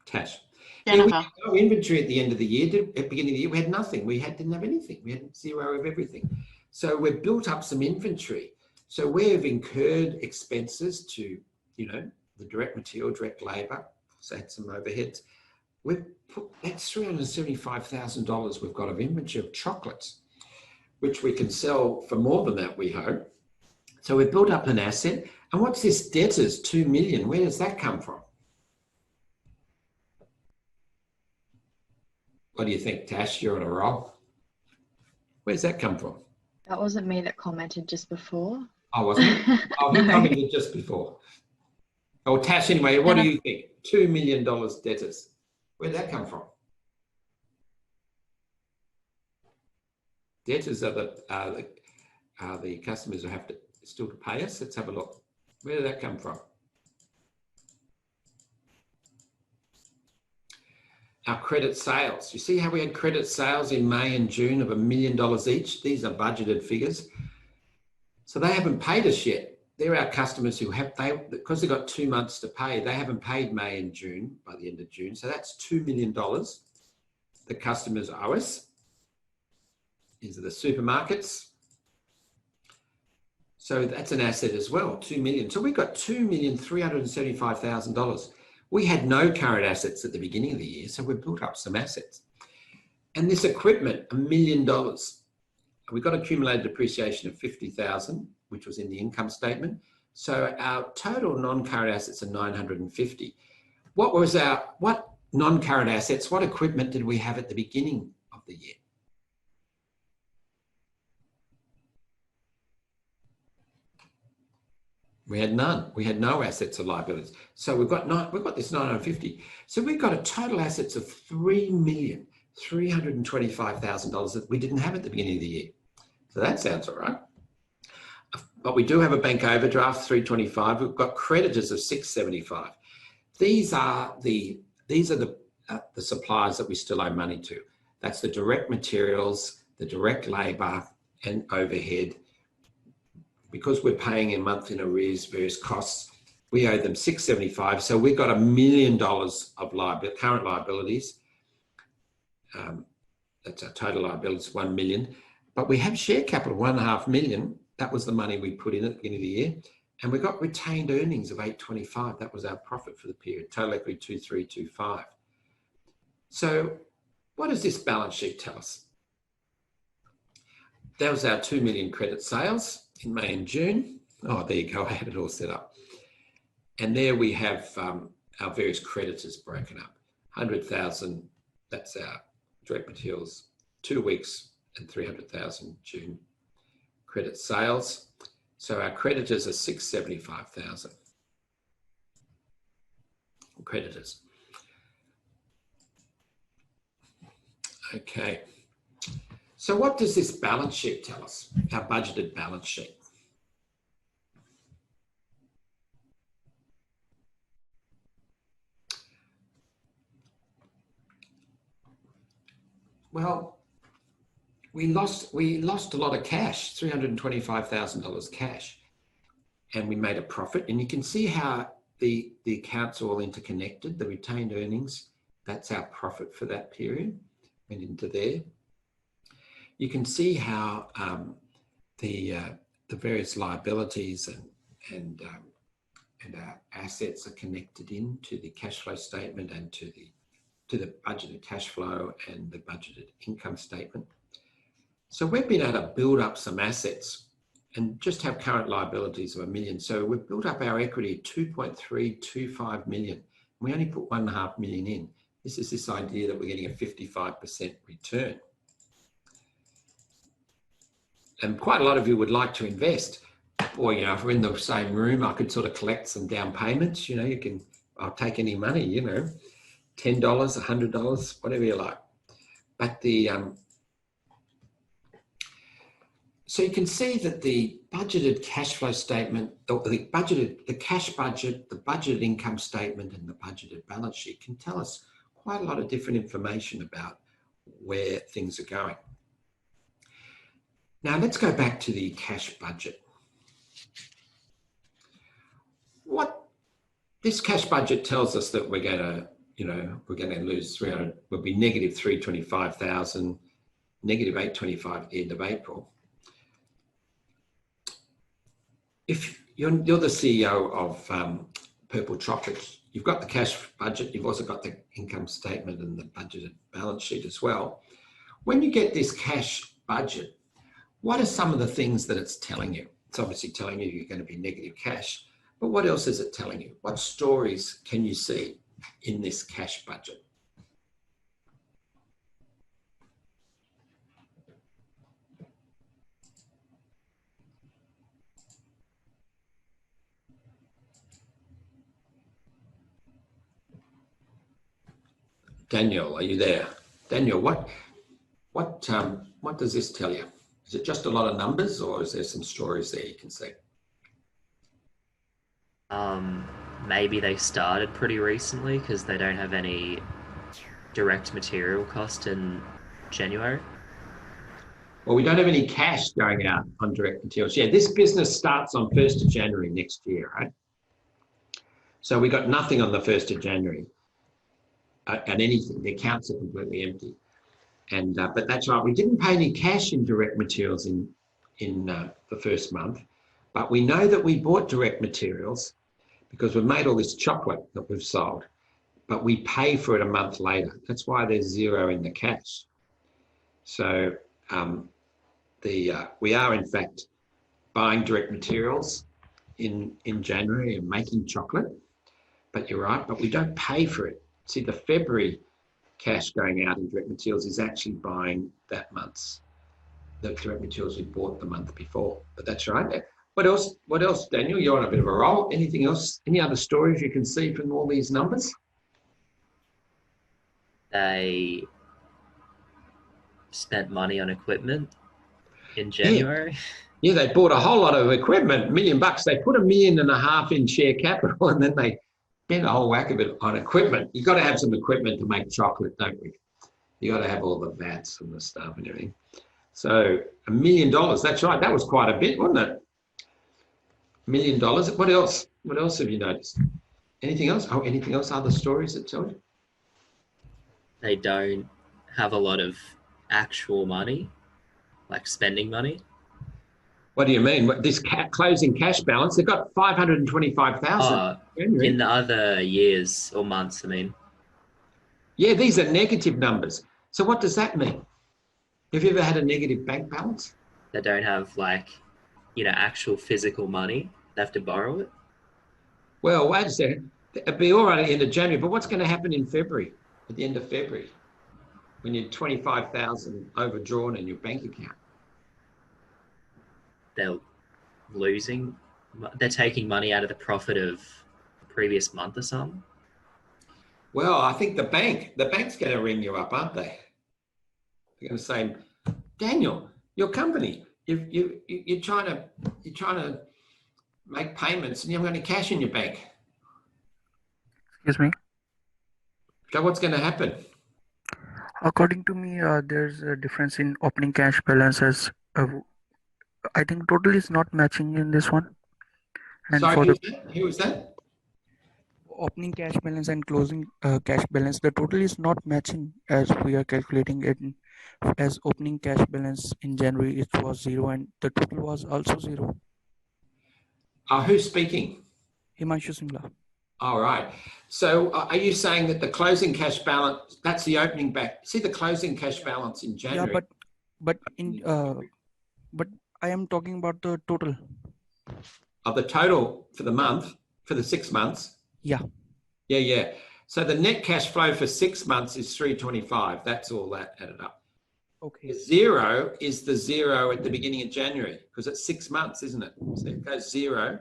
Tash. Jennifer. Yeah, we had no inventory at the end of the year. At the beginning of the year, we had nothing. Didn't have anything. We had 0 of everything. So we've built up some inventory. So we've incurred expenses to, the direct material, direct labour, so had some overheads. We've put, that's $375,000 we've got of inventory of chocolates, which we can sell for more than that, we hope. So we've built up an asset. And what's this debtors, 2 million? Where does that come from? What do you think, Tash? You're on a roll. Where's that come from? That wasn't me that commented just before. Oh, wasn't it? Oh, who commented just before? Oh, Tash, anyway, what do you think? $2 million debtors. Where'd that come from? Debtors are the customers who have to still to pay us. Let's have a look. Where did that come from? Our credit sales. You see how we had credit sales in May and June of $1 million each? These are budgeted figures. So they haven't paid us yet. They're our customers who because they've got 2 months to pay, they haven't paid May and June by the end of June. So that's $2 million the customers owe us. These are the supermarkets. So that's an asset as well, 2 million. So we've got $2,375,000. We had no current assets at the beginning of the year, so we've built up some assets. And this equipment, $1 million. We've got accumulated depreciation of 50,000, which was in the income statement. So our total non-current assets are 950. What non-current assets, what equipment did we have at the beginning of the year? We had none. We had no assets or liabilities. So we've got this 950. So we've got a total assets of $3,325,000 that we didn't have at the beginning of the year. So that sounds all right. But we do have a bank overdraft, 325. We've got creditors of 675. These are the suppliers that we still owe money to. That's the direct materials, the direct labour and overhead. Because we're paying a month in arrears, various costs, we owe them 675. So we've got $1 million of current liabilities. That's our total liabilities, 1 million. But we have share capital, 1.5 million. That was the money we put in at the beginning of the year. And we got retained earnings of 825. That was our profit for the period. Total equity 2325. So what does this balance sheet tell us? That was our 2 million credit sales in May and June. Oh, there you go. I had it all set up. And there we have our various creditors broken up. 100,000, that's our direct materials, 2 weeks and 300,000 June credit sales. So our creditors are 675,000 creditors. Okay. So what does this balance sheet tell us? Our budgeted balance sheet. Well, we lost a lot of cash, $325,000 cash, and we made a profit. And you can see how the accounts are all interconnected. The retained earnings, that's our profit for that period, went into there. You can see how the various liabilities and our assets are connected into the cash flow statement and to the budgeted cash flow and the budgeted income statement. So we've been able to build up some assets and just have current liabilities of $1 million. So we've built up our equity 2.325 million. We only put $1.5 million in. This is this idea that we're getting a 55% return. And quite a lot of you would like to invest. Or, you know, if we're in the same room, I could sort of collect some down payments. You know, I'll take any money, you know, $10, $100, whatever you like. But so you can see that the budgeted cash flow statement, or the cash budget, the budgeted income statement, and the budgeted balance sheet can tell us quite a lot of different information about where things are going. Now let's go back to the cash budget. What this cash budget tells us that we're going to, you know, we're going to lose we'll be negative 325,000, negative 825 at the end of April. If you're the CEO of Purple Chocolate, you've got the cash budget, you've also got the income statement and the budgeted balance sheet as well. When you get this cash budget, what are some of the things that it's telling you? It's obviously telling you you're going to be negative cash, but what else is it telling you? What stories can you see in this cash budget? Daniel, are you there? Daniel, what does this tell you? Is it just a lot of numbers, or is there some stories there you can see? Maybe they started pretty recently because they don't have any direct material cost in January. Well, we don't have any cash going out on direct materials. Yeah, this business starts on 1st of January next year, right? So we got nothing on the 1st of January. And anything, the accounts are completely empty. And but that's right, we didn't pay any cash in direct materials in the first month, but we know that we bought direct materials because we've made all this chocolate that we've sold, but we pay for it a month later. That's why there's zero in the cash. So we are in fact buying direct materials in January and making chocolate, but you're right, but we don't pay for it. See, the February cash going out in direct materials is actually buying that month's, the direct materials we bought the month before. But that's right. What else, Daniel? You're on a bit of a roll. Anything else? Any other stories you can see from all these numbers? They spent money on equipment in January. Yeah, they bought a whole lot of equipment, $1 million. They put $1.5 million in share capital, and then they spent a whole whack of it on equipment. You've got to have some equipment to make chocolate, don't we? You got to have all the vats and the stuff and everything. So $1 million, that's right. That was quite a bit, wasn't it? $1 million. What else? What else have you noticed? Anything else? Oh, anything else? Other stories that tell you? They don't have a lot of actual money, like spending money. What do you mean? This closing cash balance, they've got 525,000. In the other years or months, I mean. Yeah, these are negative numbers. So what does that mean? Have you ever had a negative bank balance? They don't have actual physical money. They have to borrow it. Well, wait a second. It'd be all right at the end of January, but what's going to happen in February, at the end of February, when you're 25,000 overdrawn in your bank account? They're losing. They're taking money out of the profit of the previous month or something. Well, I think the bank's going to ring you up, aren't they? They're going to say, Daniel, your company, you're trying to make payments and you haven't got any cash in your bank. Excuse me. So what's going to happen? According to me, there's a difference in opening cash balances. I think total is not matching in this one. And sorry, who was that? Opening cash balance and closing cash balance, the total is not matching as we are calculating it. As opening cash balance in January, it was 0 and the total was also 0. Who's speaking? Himanshu Singla. All right. So are you saying that the closing cash balance, that's the opening back? See the closing cash balance in January? Yeah, but but I am talking about the total. Of the total for the month, for the 6 months? Yeah. Yeah. So the net cash flow for 6 months is 325. That's all that added up. Okay. The zero is the zero at the beginning of January, because it's 6 months, isn't it? So it goes zero.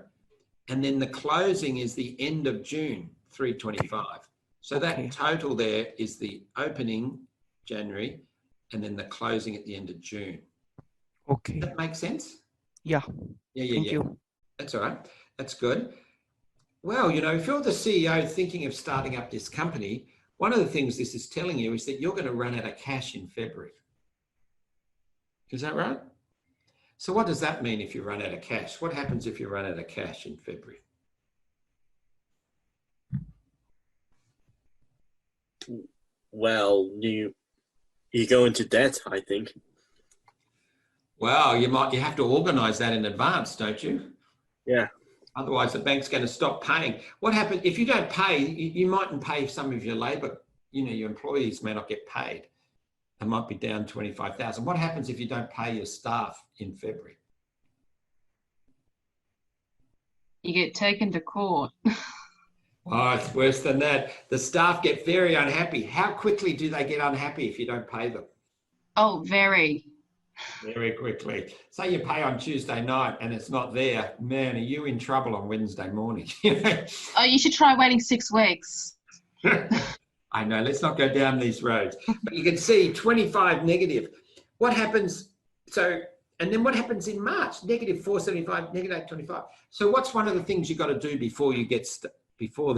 And then the closing is the end of June, 325. So that total there is the opening January and then the closing at the end of June. Okay. Does that make sense? Yeah. Yeah. Thank you. That's all right. That's good. Well, if you're the CEO thinking of starting up this company, one of the things this is telling you is that you're going to run out of cash in February. Is that right? So what does that mean if you run out of cash? What happens if you run out of cash in February? Well, you go into debt, I think. Well, you have to organise that in advance, don't you? Yeah. Otherwise, the bank's going to stop paying. What happens if you don't pay? You mightn't pay some of your labour. Your employees may not get paid. It might be down 25,000. What happens if you don't pay your staff in February? You get taken to court. Oh, it's worse than that. The staff get very unhappy. How quickly do they get unhappy if you don't pay them? Oh, very. Very quickly. Say you pay on Tuesday night and it's not there. Man, are you in trouble on Wednesday morning? Oh, you should try waiting 6 weeks. I know, let's not go down these roads. But you can see 25 negative. What happens? And then what happens in March? Negative 475, negative 825. So what's one of the things you got to do before you get before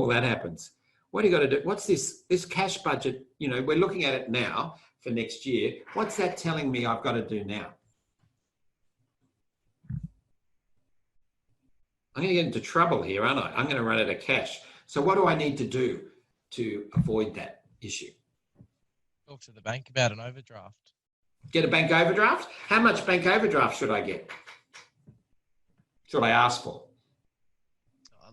that happens? What do you got to do? What's this cash budget? We're looking at it now for next year. What's that telling me I've got to do now? I'm going to get into trouble here, aren't I? I'm going to run out of cash. So what do I need to do to avoid that issue? Talk to the bank about an overdraft. Get a bank overdraft? How much bank overdraft should I get? Should I ask for?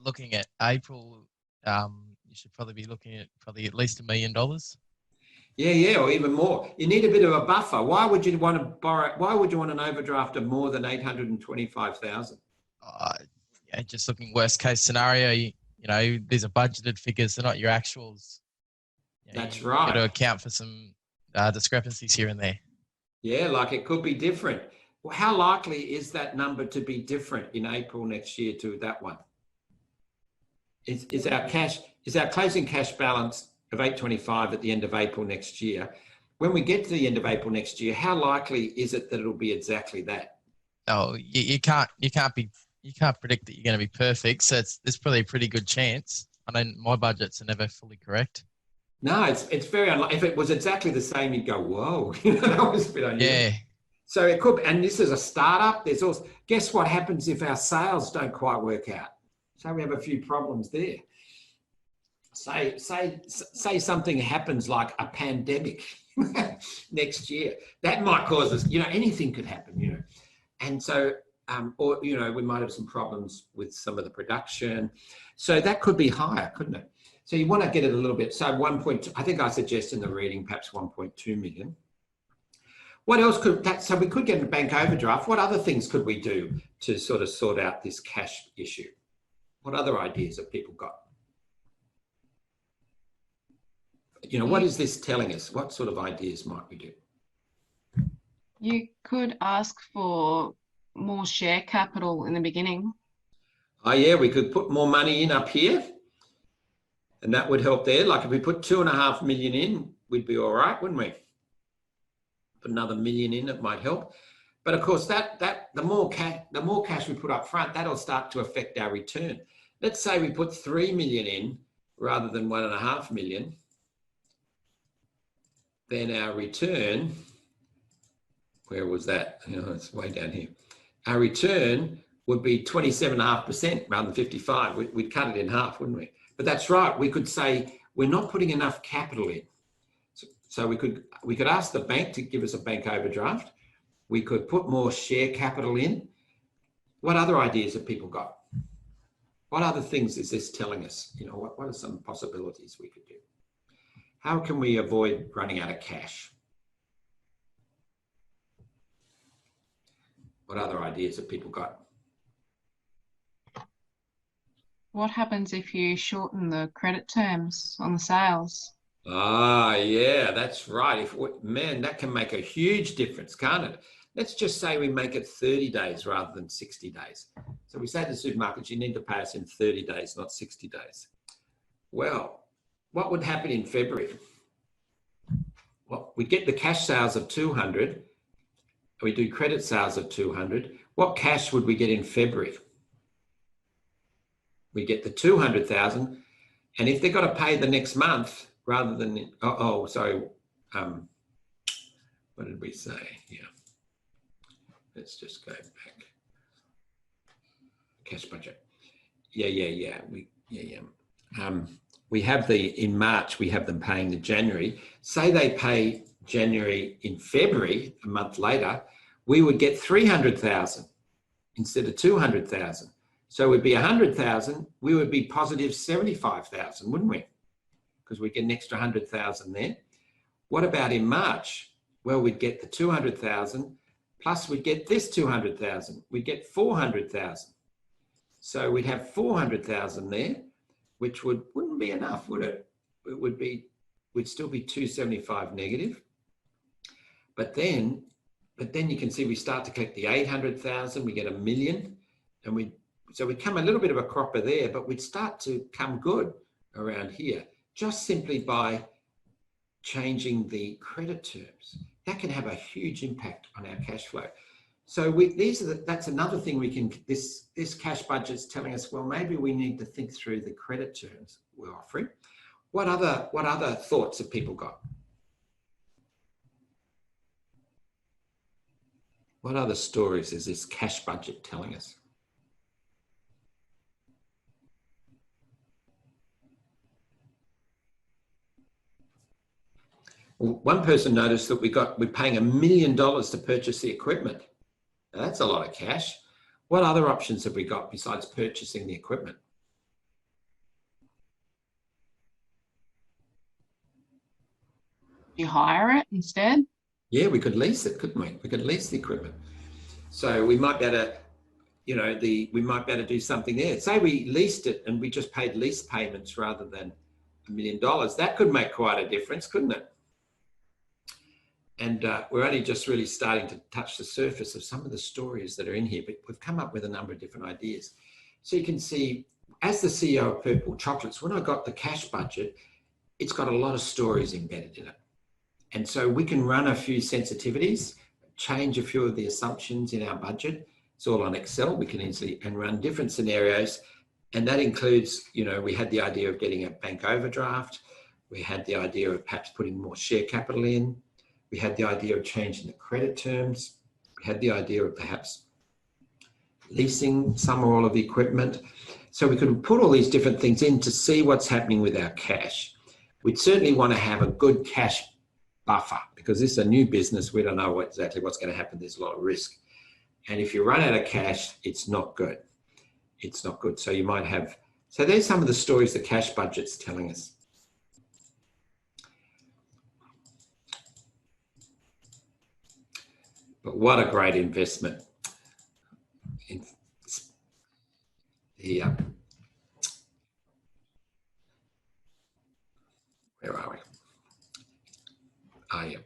Looking at April, you should probably be looking at at least $1 million. Yeah, or even more. You need a bit of a buffer. Why would you want to borrow? Why would you want an overdraft of more than 825,000? Just looking worst case scenario. These are budgeted figures; they're not your actuals. That's right. Got to account for some discrepancies here and there. Yeah, like it could be different. Well, how likely is that number to be different in April next year to that one? Is our closing cash balance of 825 at the end of April next year? When we get to the end of April next year, how likely is it that it'll be exactly that? Oh, you can't predict that you're going to be perfect. So there's probably a pretty good chance. I know my budgets are never fully correct. No, it's very unlikely. If it was exactly the same, you'd go, whoa, that was a bit unusual. Yeah. So it could, and this is a startup. There's also, guess what happens if our sales don't quite work out? So we have a few problems there. Say something happens like a pandemic next year. That might cause us, anything could happen, And so, or, we might have some problems with some of the production. So that could be higher, couldn't it? So you want to get it a little bit. So 1.2, I think I suggest in the reading, perhaps 1.2 million. What else could that, so we could get a bank overdraft. What other things could we do to sort of sort out this cash issue? What other ideas have people got? What is this telling us? What sort of ideas might we do? You could ask for more share capital in the beginning. Oh yeah, we could put more money in up here. And that would help there. Like if we put 2.5 million in, we'd be all right, wouldn't we? Put another million in, it might help. But of course, the more cash we put up front, that'll start to affect our return. Let's say we put 3 million in rather than 1.5 million. Then our return, where was that? It's way down here. Our return would be 27.5% rather than 55. We'd cut it in half, wouldn't we? But that's right. We could say we're not putting enough capital in. So we could ask the bank to give us a bank overdraft. We could put more share capital in. What other ideas have people got? What other things is this telling us? What are some possibilities we could do? How can we avoid running out of cash? What other ideas have people got? What happens if you shorten the credit terms on the sales? Ah, yeah, that's right. Man, that can make a huge difference, can't it? Let's just say we make it 30 days rather than 60 days. So we say to the supermarkets, you need to pay us in 30 days, not 60 days. Well, what would happen in February? Well, we get the cash sales of 200. We do credit sales of 200. What cash would we get in February? We get the 200,000. And if they've got to pay the next month rather than, what did we say here? Let's just go back. Cash budget. We have in March, we have them paying the January. Say they pay January in February, a month later, we would get 300,000 instead of 200,000. So it would be 100,000. We would be positive 75,000, wouldn't we? Because we get an extra 100,000 there. What about in March? Well, we'd get the 200,000 plus we'd get this 200,000. We'd get 400,000. So we'd have 400,000 there, which wouldn't be enough, would it? We'd still be 275 negative. But then you can see we start to collect the 800,000, we get $1 million, and so we'd come a little bit of a cropper there, but we'd start to come good around here, just simply by changing the credit terms. That can have a huge impact on our cash flow. So that's another thing this cash budget's telling us, well, maybe we need to think through the credit terms we're offering. What other thoughts have people got? What other stories is this cash budget telling us? Well, one person noticed that we're paying $1 million to purchase the equipment. Now, that's a lot of cash. What other options have we got besides purchasing the equipment? You hire it instead? Yeah, we could lease it, couldn't we? We could lease the equipment. So we might be able to, we might be able to do something there. Say we leased it and we just paid lease payments rather than $1 million. That could make quite a difference, couldn't it? And we're only just really starting to touch the surface of some of the stories that are in here, but we've come up with a number of different ideas. So you can see, as the CEO of Purple Chocolates, when I got the cash budget, it's got a lot of stories embedded in it. And so we can run a few sensitivities, change a few of the assumptions in our budget. It's all on Excel. We can easily run different scenarios. And that includes, we had the idea of getting a bank overdraft. We had the idea of perhaps putting more share capital in. We had the idea of changing the credit terms. We had the idea of perhaps leasing some or all of the equipment. So we could put all these different things in to see what's happening with our cash. We'd certainly want to have a good cash buffer because this is a new business. We don't know exactly what's going to happen. There's a lot of risk. And if you run out of cash, it's not good. It's not good. So you might have, so there's some of the stories the cash budget's telling us. But what a great investment. Where are we? Oh, yeah.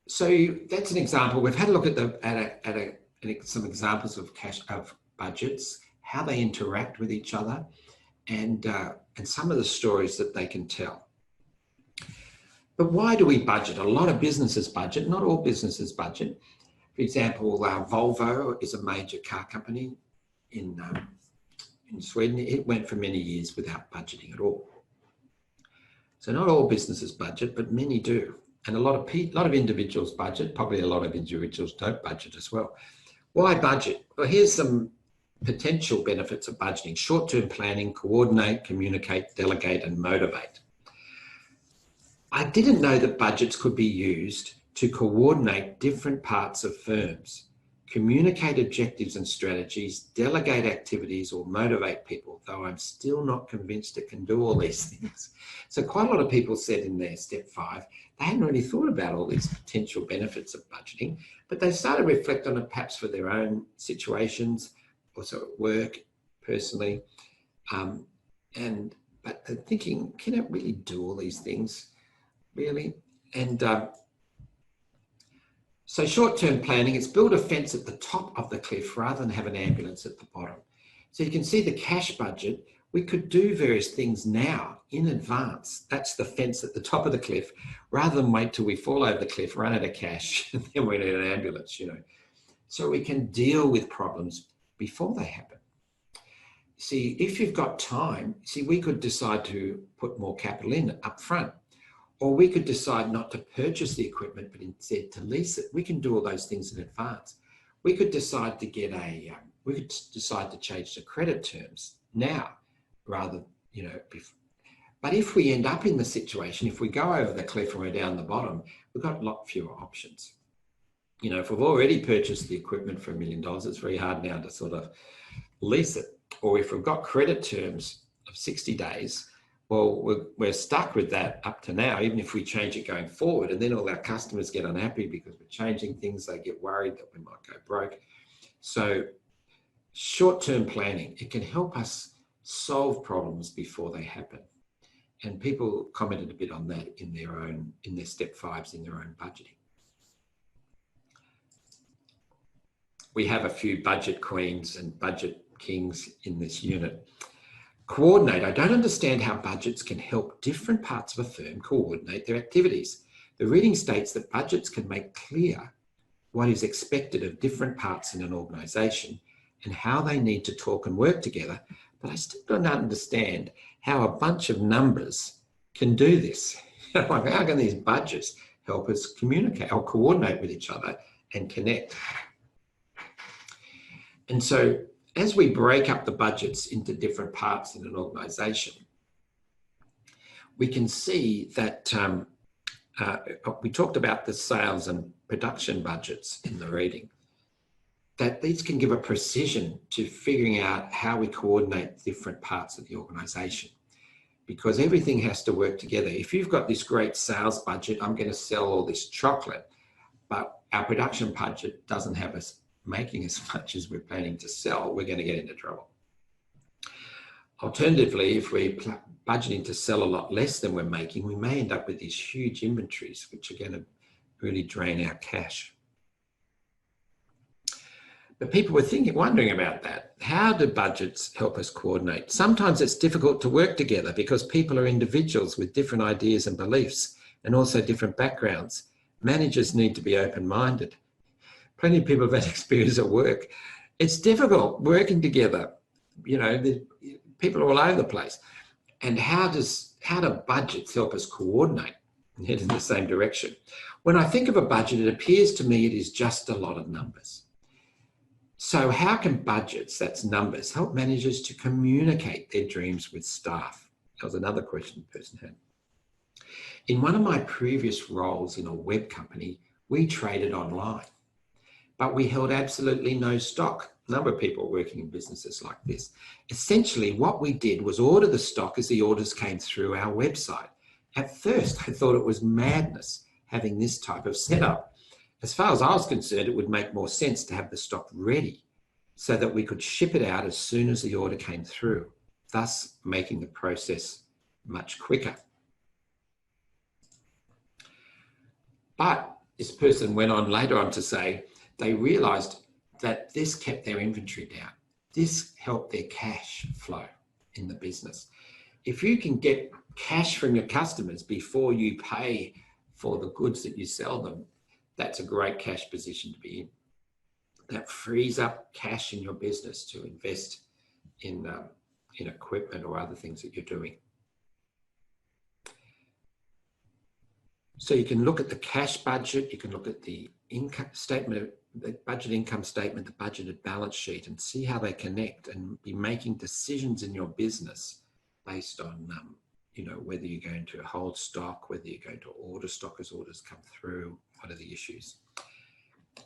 So that's an example. We've had a look at some examples of budgets, how they interact with each other, and some of the stories that they can tell. But why do we budget? A lot of businesses budget, not all businesses budget. For example, Volvo is a major car company in Sweden. It went for many years without budgeting at all. So not all businesses budget, but many do. And a lot of individuals budget, probably a lot of individuals don't budget as well. Why budget? Well, here's some potential benefits of budgeting. Short-term planning, coordinate, communicate, delegate, and motivate. I didn't know that budgets could be used to coordinate different parts of firms. communicate objectives and strategies, delegate activities, or motivate people, though I'm still not convinced it can do all these things. So quite a lot of people said in their step 5, they hadn't really thought about all these potential benefits of budgeting, but they started to reflect on it perhaps for their own situations, also at work, personally, but they're thinking, can it really do all these things, really? And so short-term planning, it's build a fence at the top of the cliff rather than have an ambulance at the bottom. So you can see the cash budget, we could do various things now in advance. That's the fence at the top of the cliff, rather than wait till we fall over the cliff, run out of cash, and then we need an ambulance, you know. So we can deal with problems before they happen. See, if you've got time, see, we could decide to put more capital in up front. Or we could decide not to purchase the equipment, but instead to lease it. We can do all those things in advance. We could decide to get we could decide to change the credit terms now, rather, you know, but if we end up in the situation, if we go over the cliff and we're down the bottom, we've got a lot fewer options. You know, if we've already purchased the equipment for $1 million, it's very hard now to sort of lease it. Or if we've got credit terms of 60 days, well, we're stuck with that up to now, even if we change it going forward, and then all our customers get unhappy because we're changing things, they get worried that we might go broke. So short-term planning, it can help us solve problems before they happen. And people commented a bit on that in their step 5s, in their own budgeting. We have a few budget queens and budget kings in this unit. Co-ordinate. I don't understand how budgets can help different parts of a firm coordinate their activities. The reading states that budgets can make clear what is expected of different parts in an organisation and how they need to talk and work together, but I still don't understand how a bunch of numbers can do this. How can these budgets help us communicate or coordinate with each other and connect? And so as we break up the budgets into different parts in an organisation, we can see that we talked about the sales and production budgets in the reading, that these can give a precision to figuring out how we coordinate different parts of the organisation, because everything has to work together. If you've got this great sales budget, I'm going to sell all this chocolate, but our production budget doesn't have us making as much as we're planning to sell, we're going to get into trouble. Alternatively, if we're budgeting to sell a lot less than we're making, we may end up with these huge inventories, which are going to really drain our cash. But people were wondering about that. How do budgets help us coordinate? Sometimes it's difficult to work together because people are individuals with different ideas and beliefs and also different backgrounds. Managers need to be open-minded. Plenty of people have had experience at work. It's difficult working together. You know, people are all over the place. And how do budgets help us coordinate and head in the same direction? When I think of a budget, it appears to me it is just a lot of numbers. So how can budgets, that's numbers, help managers to communicate their dreams with staff? That was another question the person had. In one of my previous roles in a web company, we traded online, but we held absolutely no stock. A number of people working in businesses like this. Essentially, what we did was order the stock as the orders came through our website. At first, I thought it was madness having this type of setup. As far as I was concerned, it would make more sense to have the stock ready so that we could ship it out as soon as the order came through, thus making the process much quicker. But this person went on later on to say they realised that this kept their inventory down. This helped their cash flow in the business. If you can get cash from your customers before you pay for the goods that you sell them, that's a great cash position to be in. That frees up cash in your business to invest in equipment or other things that you're doing. So you can look at the cash budget, you can look at the income statement, the budget income statement, the budgeted balance sheet, and see how they connect and be making decisions in your business based on you know, whether you're going to hold stock, whether you're going to order stock as orders come through, what are the issues.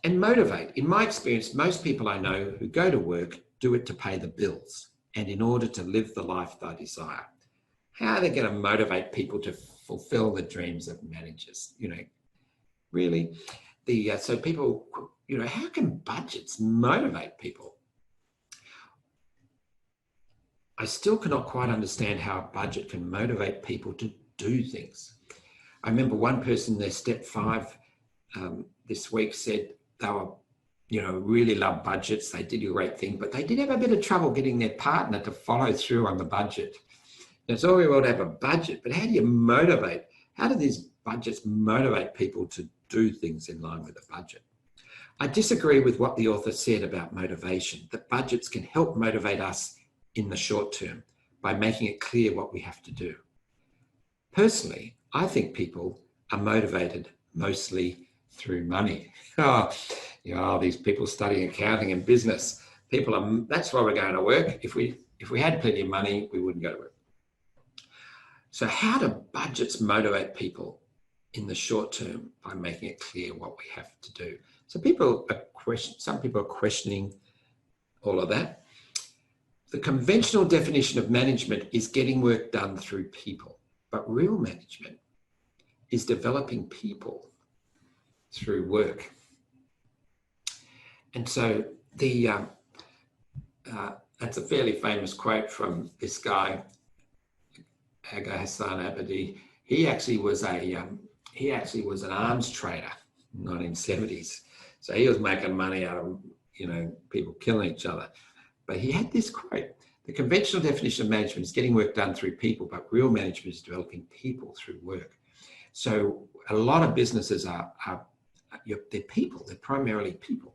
And motivate. In my experience, most people I know who go to work do it to pay the bills and in order to live the life they desire. How are they going to motivate people to fulfill the dreams of managers? You know, really? So people, you know, how can budgets motivate people? I still cannot quite understand how a budget can motivate people to do things. I remember one person in their step 5 this week said they were, you know, really love budgets. They did a great thing, but they did have a bit of trouble getting their partner to follow through on the budget. And it's all very well to have a budget, but how do you motivate? How do these budgets motivate people to do things in line with the budget? I disagree with what the author said about motivation, that budgets can help motivate us in the short term by making it clear what we have to do. Personally, I think people are motivated mostly through money. You know, these people studying accounting and business, people are, that's why we're going to work. If we had plenty of money, we wouldn't go to work. So how do budgets motivate people in the short term? By making it clear what we have to do. So some people are questioning all of that. The conventional definition of management is getting work done through people, but real management is developing people through work. And so that's a fairly famous quote from this guy, Aga Hassan Abadi. He actually was an arms trader in the 1970s. So he was making money out of, you know, people killing each other. But he had this quote: the conventional definition of management is getting work done through people, but real management is developing people through work. So a lot of businesses they're people, they're primarily people.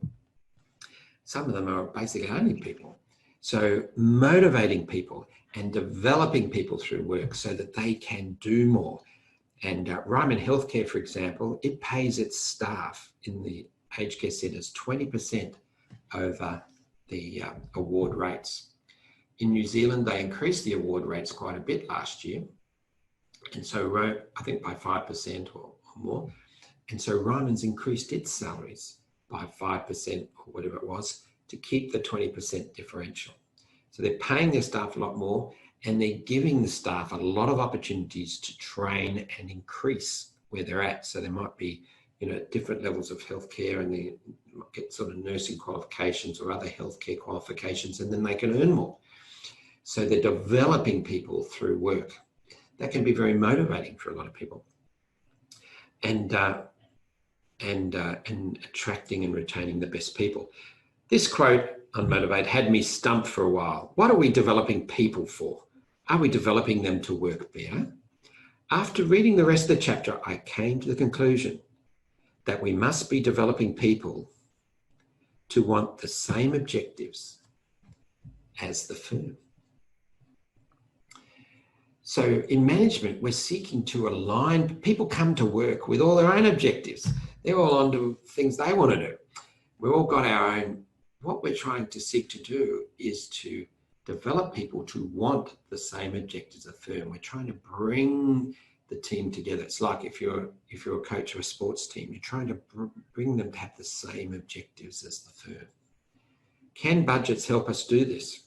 Some of them are basically only people. So motivating people and developing people through work so that they can do more. And Ryman Healthcare, for example, it pays its staff in the aged care centres 20% over the award rates. In New Zealand, they increased the award rates quite a bit last year. And so I think by 5% or more. And so Ryman's increased its salaries by 5% or whatever it was to keep the 20% differential. So they're paying their staff a lot more and they're giving the staff a lot of opportunities to train and increase where they're at. So there might be, you know, different levels of healthcare and they get sort of nursing qualifications or other healthcare qualifications, and then they can earn more. So they're developing people through work. That can be very motivating for a lot of people. And attracting and retaining the best people. This quote on Motivate had me stumped for a while. What are we developing people for? Are we developing them to work better? After reading the rest of the chapter, I came to the conclusion that we must be developing people to want the same objectives as the firm. So in management, we're seeking to align, people come to work with all their own objectives. They're all onto things they want to do. We've all got our own. What we're trying to seek to do is to develop people to want the same objectives as a firm. We're trying to bring the team together. It's like if you're a coach of a sports team, you're trying to bring them to have the same objectives as the firm. Can budgets help us do this,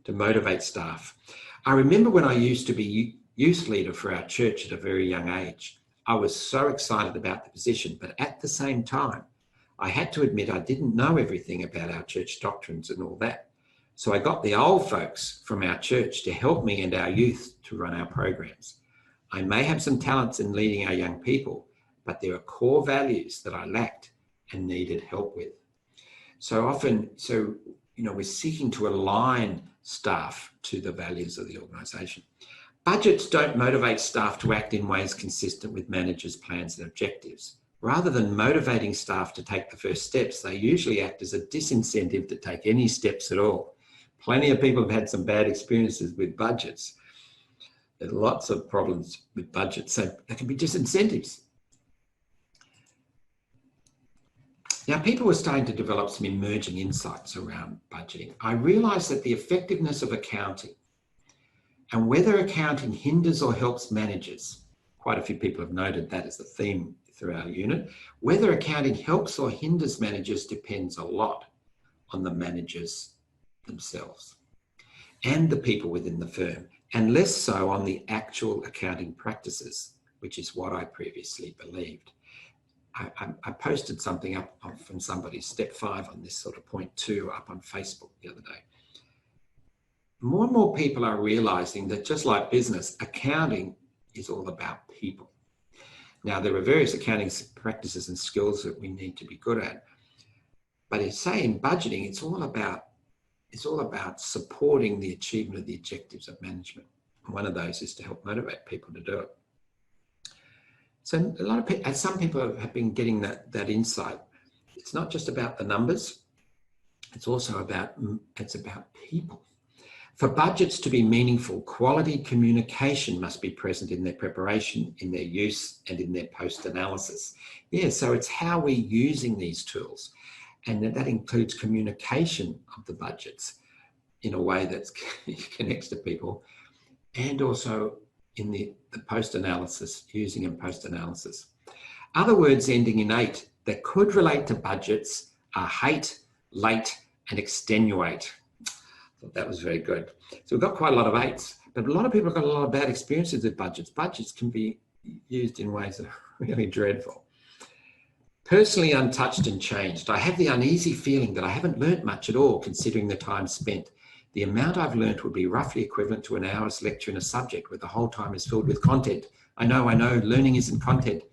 to motivate staff? I remember when I used to be youth leader for our church at a very young age. I was so excited about the position, but at the same time, I had to admit I didn't know everything about our church doctrines and all that. So I got the old folks from our church to help me and our youth to run our programs. I may have some talents in leading our young people, but there are core values that I lacked and needed help with. So often, we're seeking to align staff to the values of the organisation. Budgets don't motivate staff to act in ways consistent with managers' plans and objectives. Rather than motivating staff to take the first steps, they usually act as a disincentive to take any steps at all. Plenty of people have had some bad experiences with budgets. There are lots of problems with budgets, so they can be disincentives. Now, people were starting to develop some emerging insights around budgeting. I realised that the effectiveness of accounting and whether accounting hinders or helps managers, quite a few people have noted that as the theme through our unit. Whether accounting helps or hinders managers depends a lot on the managers themselves and the people within the firm, and less so on the actual accounting practices, which is what I previously believed. I posted something up from somebody, step 5 on this sort of point 2 up on Facebook the other day. More and more people are realizing that just like business, accounting is all about people. Now, there are various accounting practices and skills that we need to be good at, but say in budgeting, it's all about supporting the achievement of the objectives of management. And one of those is to help motivate people to do it. So a lot of people, some people have been getting that insight. It's not just about the numbers. It's also about people. For budgets to be meaningful, quality communication must be present in their preparation, in their use, and in their post-analysis. Yeah, so it's how we're using these tools. And that includes communication of the budgets in a way that connects to people, and also in the post-analysis, using in post-analysis. Other words ending in ate that could relate to budgets are hate, late, and extenuate. I thought that was very good. So we've got quite a lot of eights, but a lot of people have got a lot of bad experiences with budgets. Budgets can be used in ways that are really dreadful. Personally untouched and changed. I have the uneasy feeling that I haven't learnt much at all considering the time spent. The amount I've learnt would be roughly equivalent to an hour's lecture in a subject where the whole time is filled with content. I know, learning isn't content,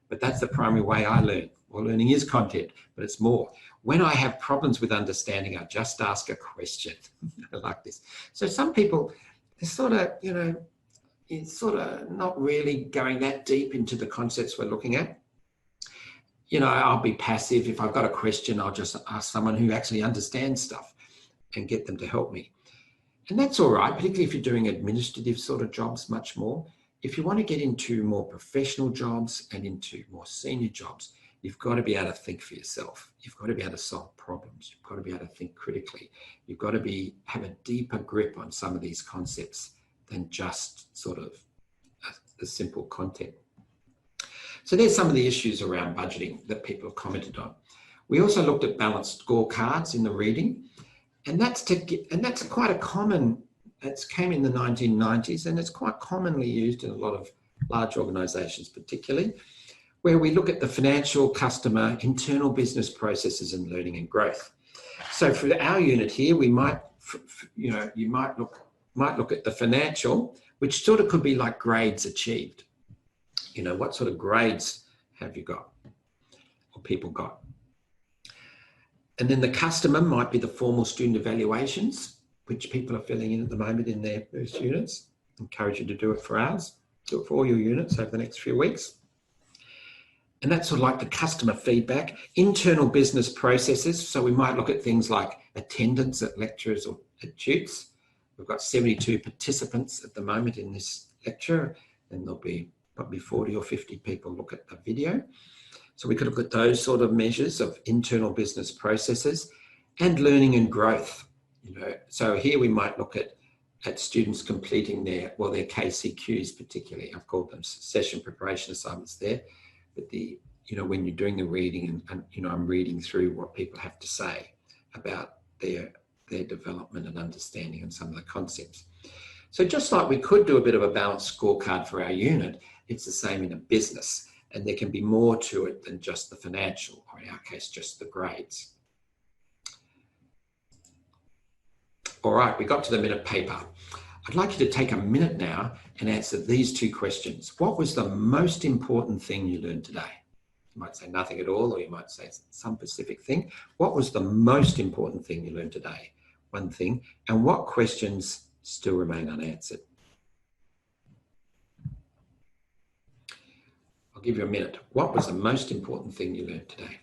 but that's the primary way I learn. Well, learning is content, but it's more. When I have problems with understanding, I just ask a question. I like this. So some people, they're sort of not really going that deep into the concepts we're looking at. I'll be passive. If I've got a question, I'll just ask someone who actually understands stuff and get them to help me. And that's all right, particularly if you're doing administrative sort of jobs much more. If you want to get into more professional jobs and into more senior jobs, you've got to be able to think for yourself. You've got to be able to solve problems. You've got to be able to think critically. You've got to have a deeper grip on some of these concepts than just sort of the simple content. So there's some of the issues around budgeting that people have commented on. We also looked at balanced scorecards in the reading, and that's quite a common. It came in the 1990s, and it's quite commonly used in a lot of large organisations, particularly, where we look at the financial, customer, internal business processes, and learning and growth. So for our unit here, we might, you might look at the financial, which sort of could be like grades achieved. What sort of grades have you got or people got? And then the customer might be the formal student evaluations, which people are filling in at the moment in their first units. Encourage you to do it for ours. Do it for all your units over the next few weeks. And that's sort of like the customer feedback. Internal business processes. So we might look at things like attendance at lectures or at tutes. We've got 72 participants at the moment in this lecture, and there'll be probably 40 or 50 people look at the video. So we could look at those sort of measures of internal business processes and learning and growth. So here we might look at students completing their KCQs particularly. I've called them session preparation assignments there. But when you're doing the reading and I'm reading through what people have to say about their development and understanding and some of the concepts. So just like we could do a bit of a balanced scorecard for our unit, it's the same in a business. And there can be more to it than just the financial, or in our case, just the grades. All right, we got to the minute paper. I'd like you to take a minute now and answer these two questions. What was the most important thing you learned today? You might say nothing at all, or you might say some specific thing. What was the most important thing you learned today? One thing. And what questions still remain unanswered? I'll give you a minute. What was the most important thing you learned today?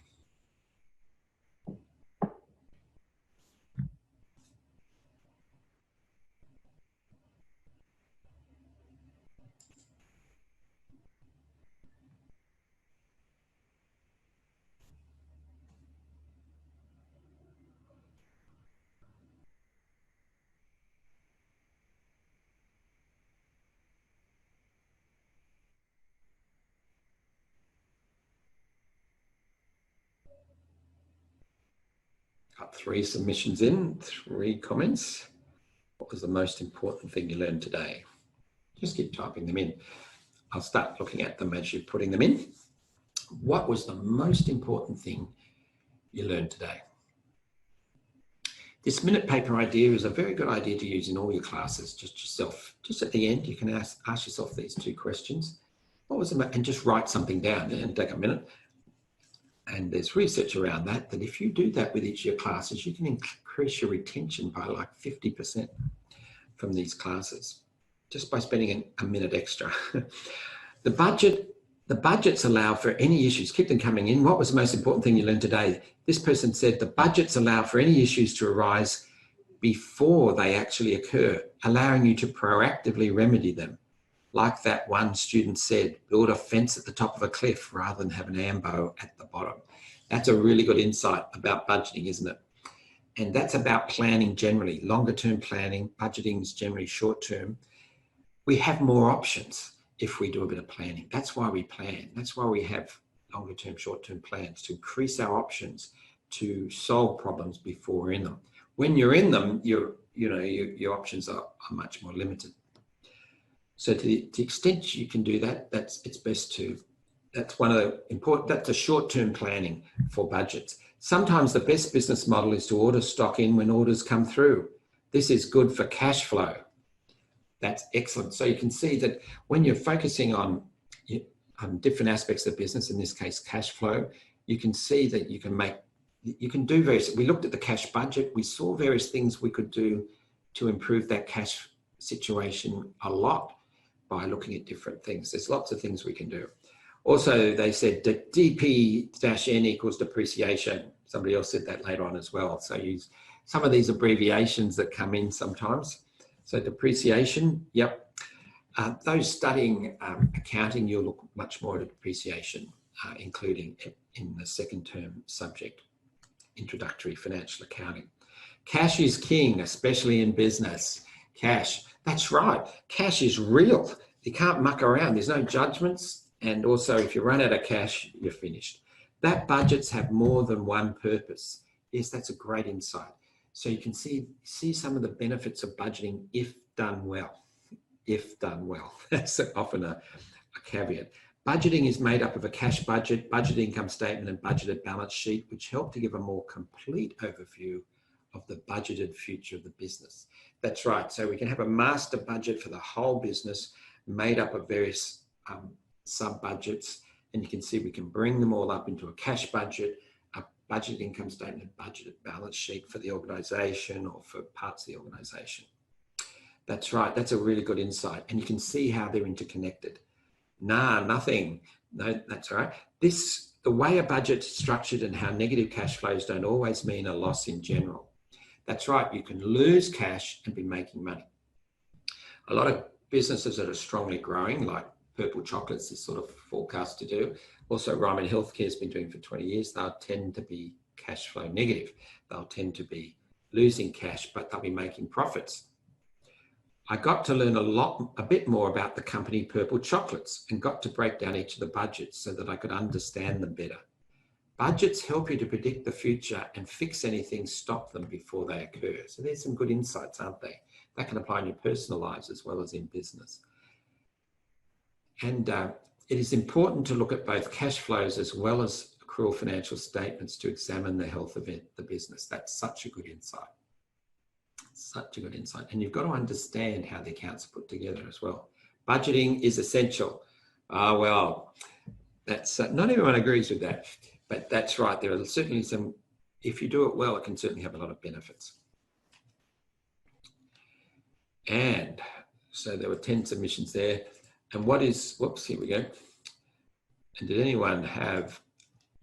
Got 3 submissions in, 3 comments. What was the most important thing you learned today? Just keep typing them in. I'll start looking at them as you're putting them in. What was the most important thing you learned today? This minute paper idea is a very good idea to use in all your classes, just yourself. Just at the end, you can ask yourself these 2 questions. What was it? And just write something down and take a minute. And there's research around that if you do that with each of your classes, you can increase your retention by like 50% from these classes, just by spending a minute extra. The budgets allow for any issues. Keep them coming in. What was the most important thing you learned today? This person said the budgets allow for any issues to arise before they actually occur, allowing you to proactively remedy them. Like that one student said, build a fence at the top of a cliff rather than have an ambo at the bottom. That's a really good insight about budgeting, isn't it? And that's about planning generally. Longer term planning, budgeting is generally short term. We have more options if we do a bit of planning. That's why we plan. That's why we have longer term, short term plans, to increase our options to solve problems before we're in them. When you're in them, your options are much more limited. So to the extent you can do that, that's one of the important, that's a short-term planning for budgets. Sometimes the best business model is to order stock in when orders come through. This is good for cash flow. That's excellent. So you can see that when you're focusing on different aspects of business, in this case, cash flow, you can see that you can do various, we looked at the cash budget, we saw various things we could do to improve that cash situation a lot by looking at different things. There's lots of things we can do. Also, they said that DP-N equals depreciation. Somebody else said that later on as well. So use some of these abbreviations that come in sometimes. So depreciation, yep. Those studying accounting, you'll look much more at depreciation, including in the second term subject, introductory financial accounting. Cash is king, especially in business. Cash, that's right. Cash is real. You can't muck around. There's no judgments. And also, if you run out of cash, you're finished. That budgets have more than one purpose. Yes, that's a great insight. So you can see some of the benefits of budgeting if done well. If done well. That's often a caveat. Budgeting is made up of a cash budget, budget income statement, and budgeted balance sheet, which help to give a more complete overview of the budgeted future of the business. That's right. So we can have a master budget for the whole business made up of various sub-budgets, and you can see we can bring them all up into a cash budget, a budget income statement, budgeted balance sheet for the organisation or for parts of the organisation. That's right. That's a really good insight. And you can see how they're interconnected. Nothing. No, that's all right. The way a budget's structured and how negative cash flows don't always mean a loss in general. That's right. You can lose cash and be making money. A lot of businesses that are strongly growing, like Purple Chocolates is sort of forecast to do. Also, Ryman Healthcare has been doing for 20 years. They'll tend to be cash flow negative. They'll tend to be losing cash, but they'll be making profits. I got to learn a bit more about the company Purple Chocolates and got to break down each of the budgets so that I could understand them better. Budgets help you to predict the future and fix anything, stop them before they occur. So there's some good insights, aren't they? That can apply in your personal lives as well as in business. And it is important to look at both cash flows as well as accrual financial statements to examine the health of the business. That's such a good insight. Such a good insight. And you've got to understand how the accounts are put together as well. Budgeting is essential. Well, that's not everyone agrees with that, but that's right. There are certainly some, if you do it well, it can certainly have a lot of benefits. And so there were 10 submissions there. And whoops, here we go. And did anyone have,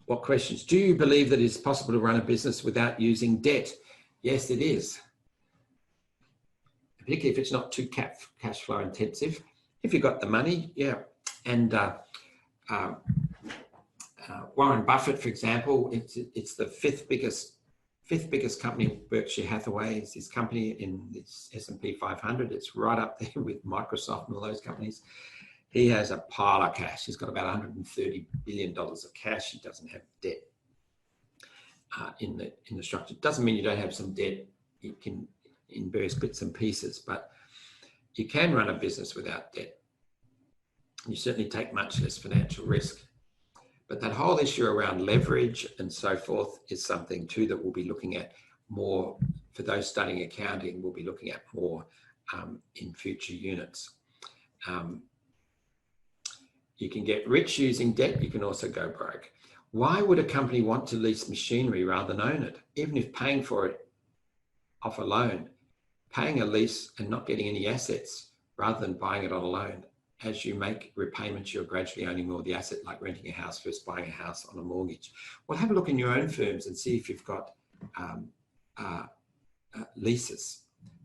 what questions? Do you believe that it is possible to run a business without using debt? Yes, it is. Particularly if it's not too cash flow intensive. If you've got the money, yeah. And Warren Buffett, for example, it's the fifth biggest company, Berkshire Hathaway. It's his company in this S&P 500. It's right up there with Microsoft and all those companies. He has a pile of cash. He's got about $130 billion of cash. He doesn't have debt. in the structure. It doesn't mean you don't have some debt. You can in various bits and pieces, but you can run a business without debt. You certainly take much less financial risk. But that whole issue around leverage and so forth is something too that we'll be looking at more for those studying accounting. We'll be looking at more in future units. You can get rich using debt. You can also go broke. Why would a company want to lease machinery rather than own it? Even if paying for it off a loan, paying a lease and not getting any assets rather than buying it on a loan. As you make repayments, you're gradually owning more of the asset, like renting a house versus buying a house on a mortgage. Well, have a look in your own firms and see if you've got leases,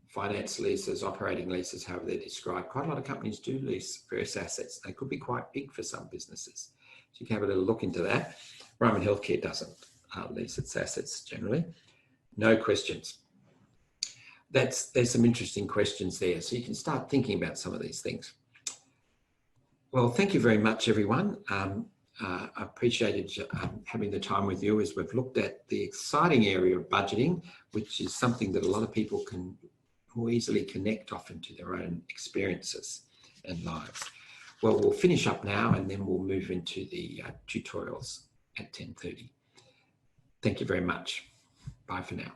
finance leases, operating leases, however they're described. Quite a lot of companies do lease various assets. They could be quite big for some businesses. So you can have a little look into that. Ryman Healthcare doesn't lease its assets generally. No questions. There's some interesting questions there. So you can start thinking about some of these things. Well, thank you very much, everyone. I appreciated having the time with you as we've looked at the exciting area of budgeting, which is something that a lot of people can more easily connect often to their own experiences and lives. Well, we'll finish up now and then we'll move into the tutorials at 10:30. Thank you very much. Bye for now.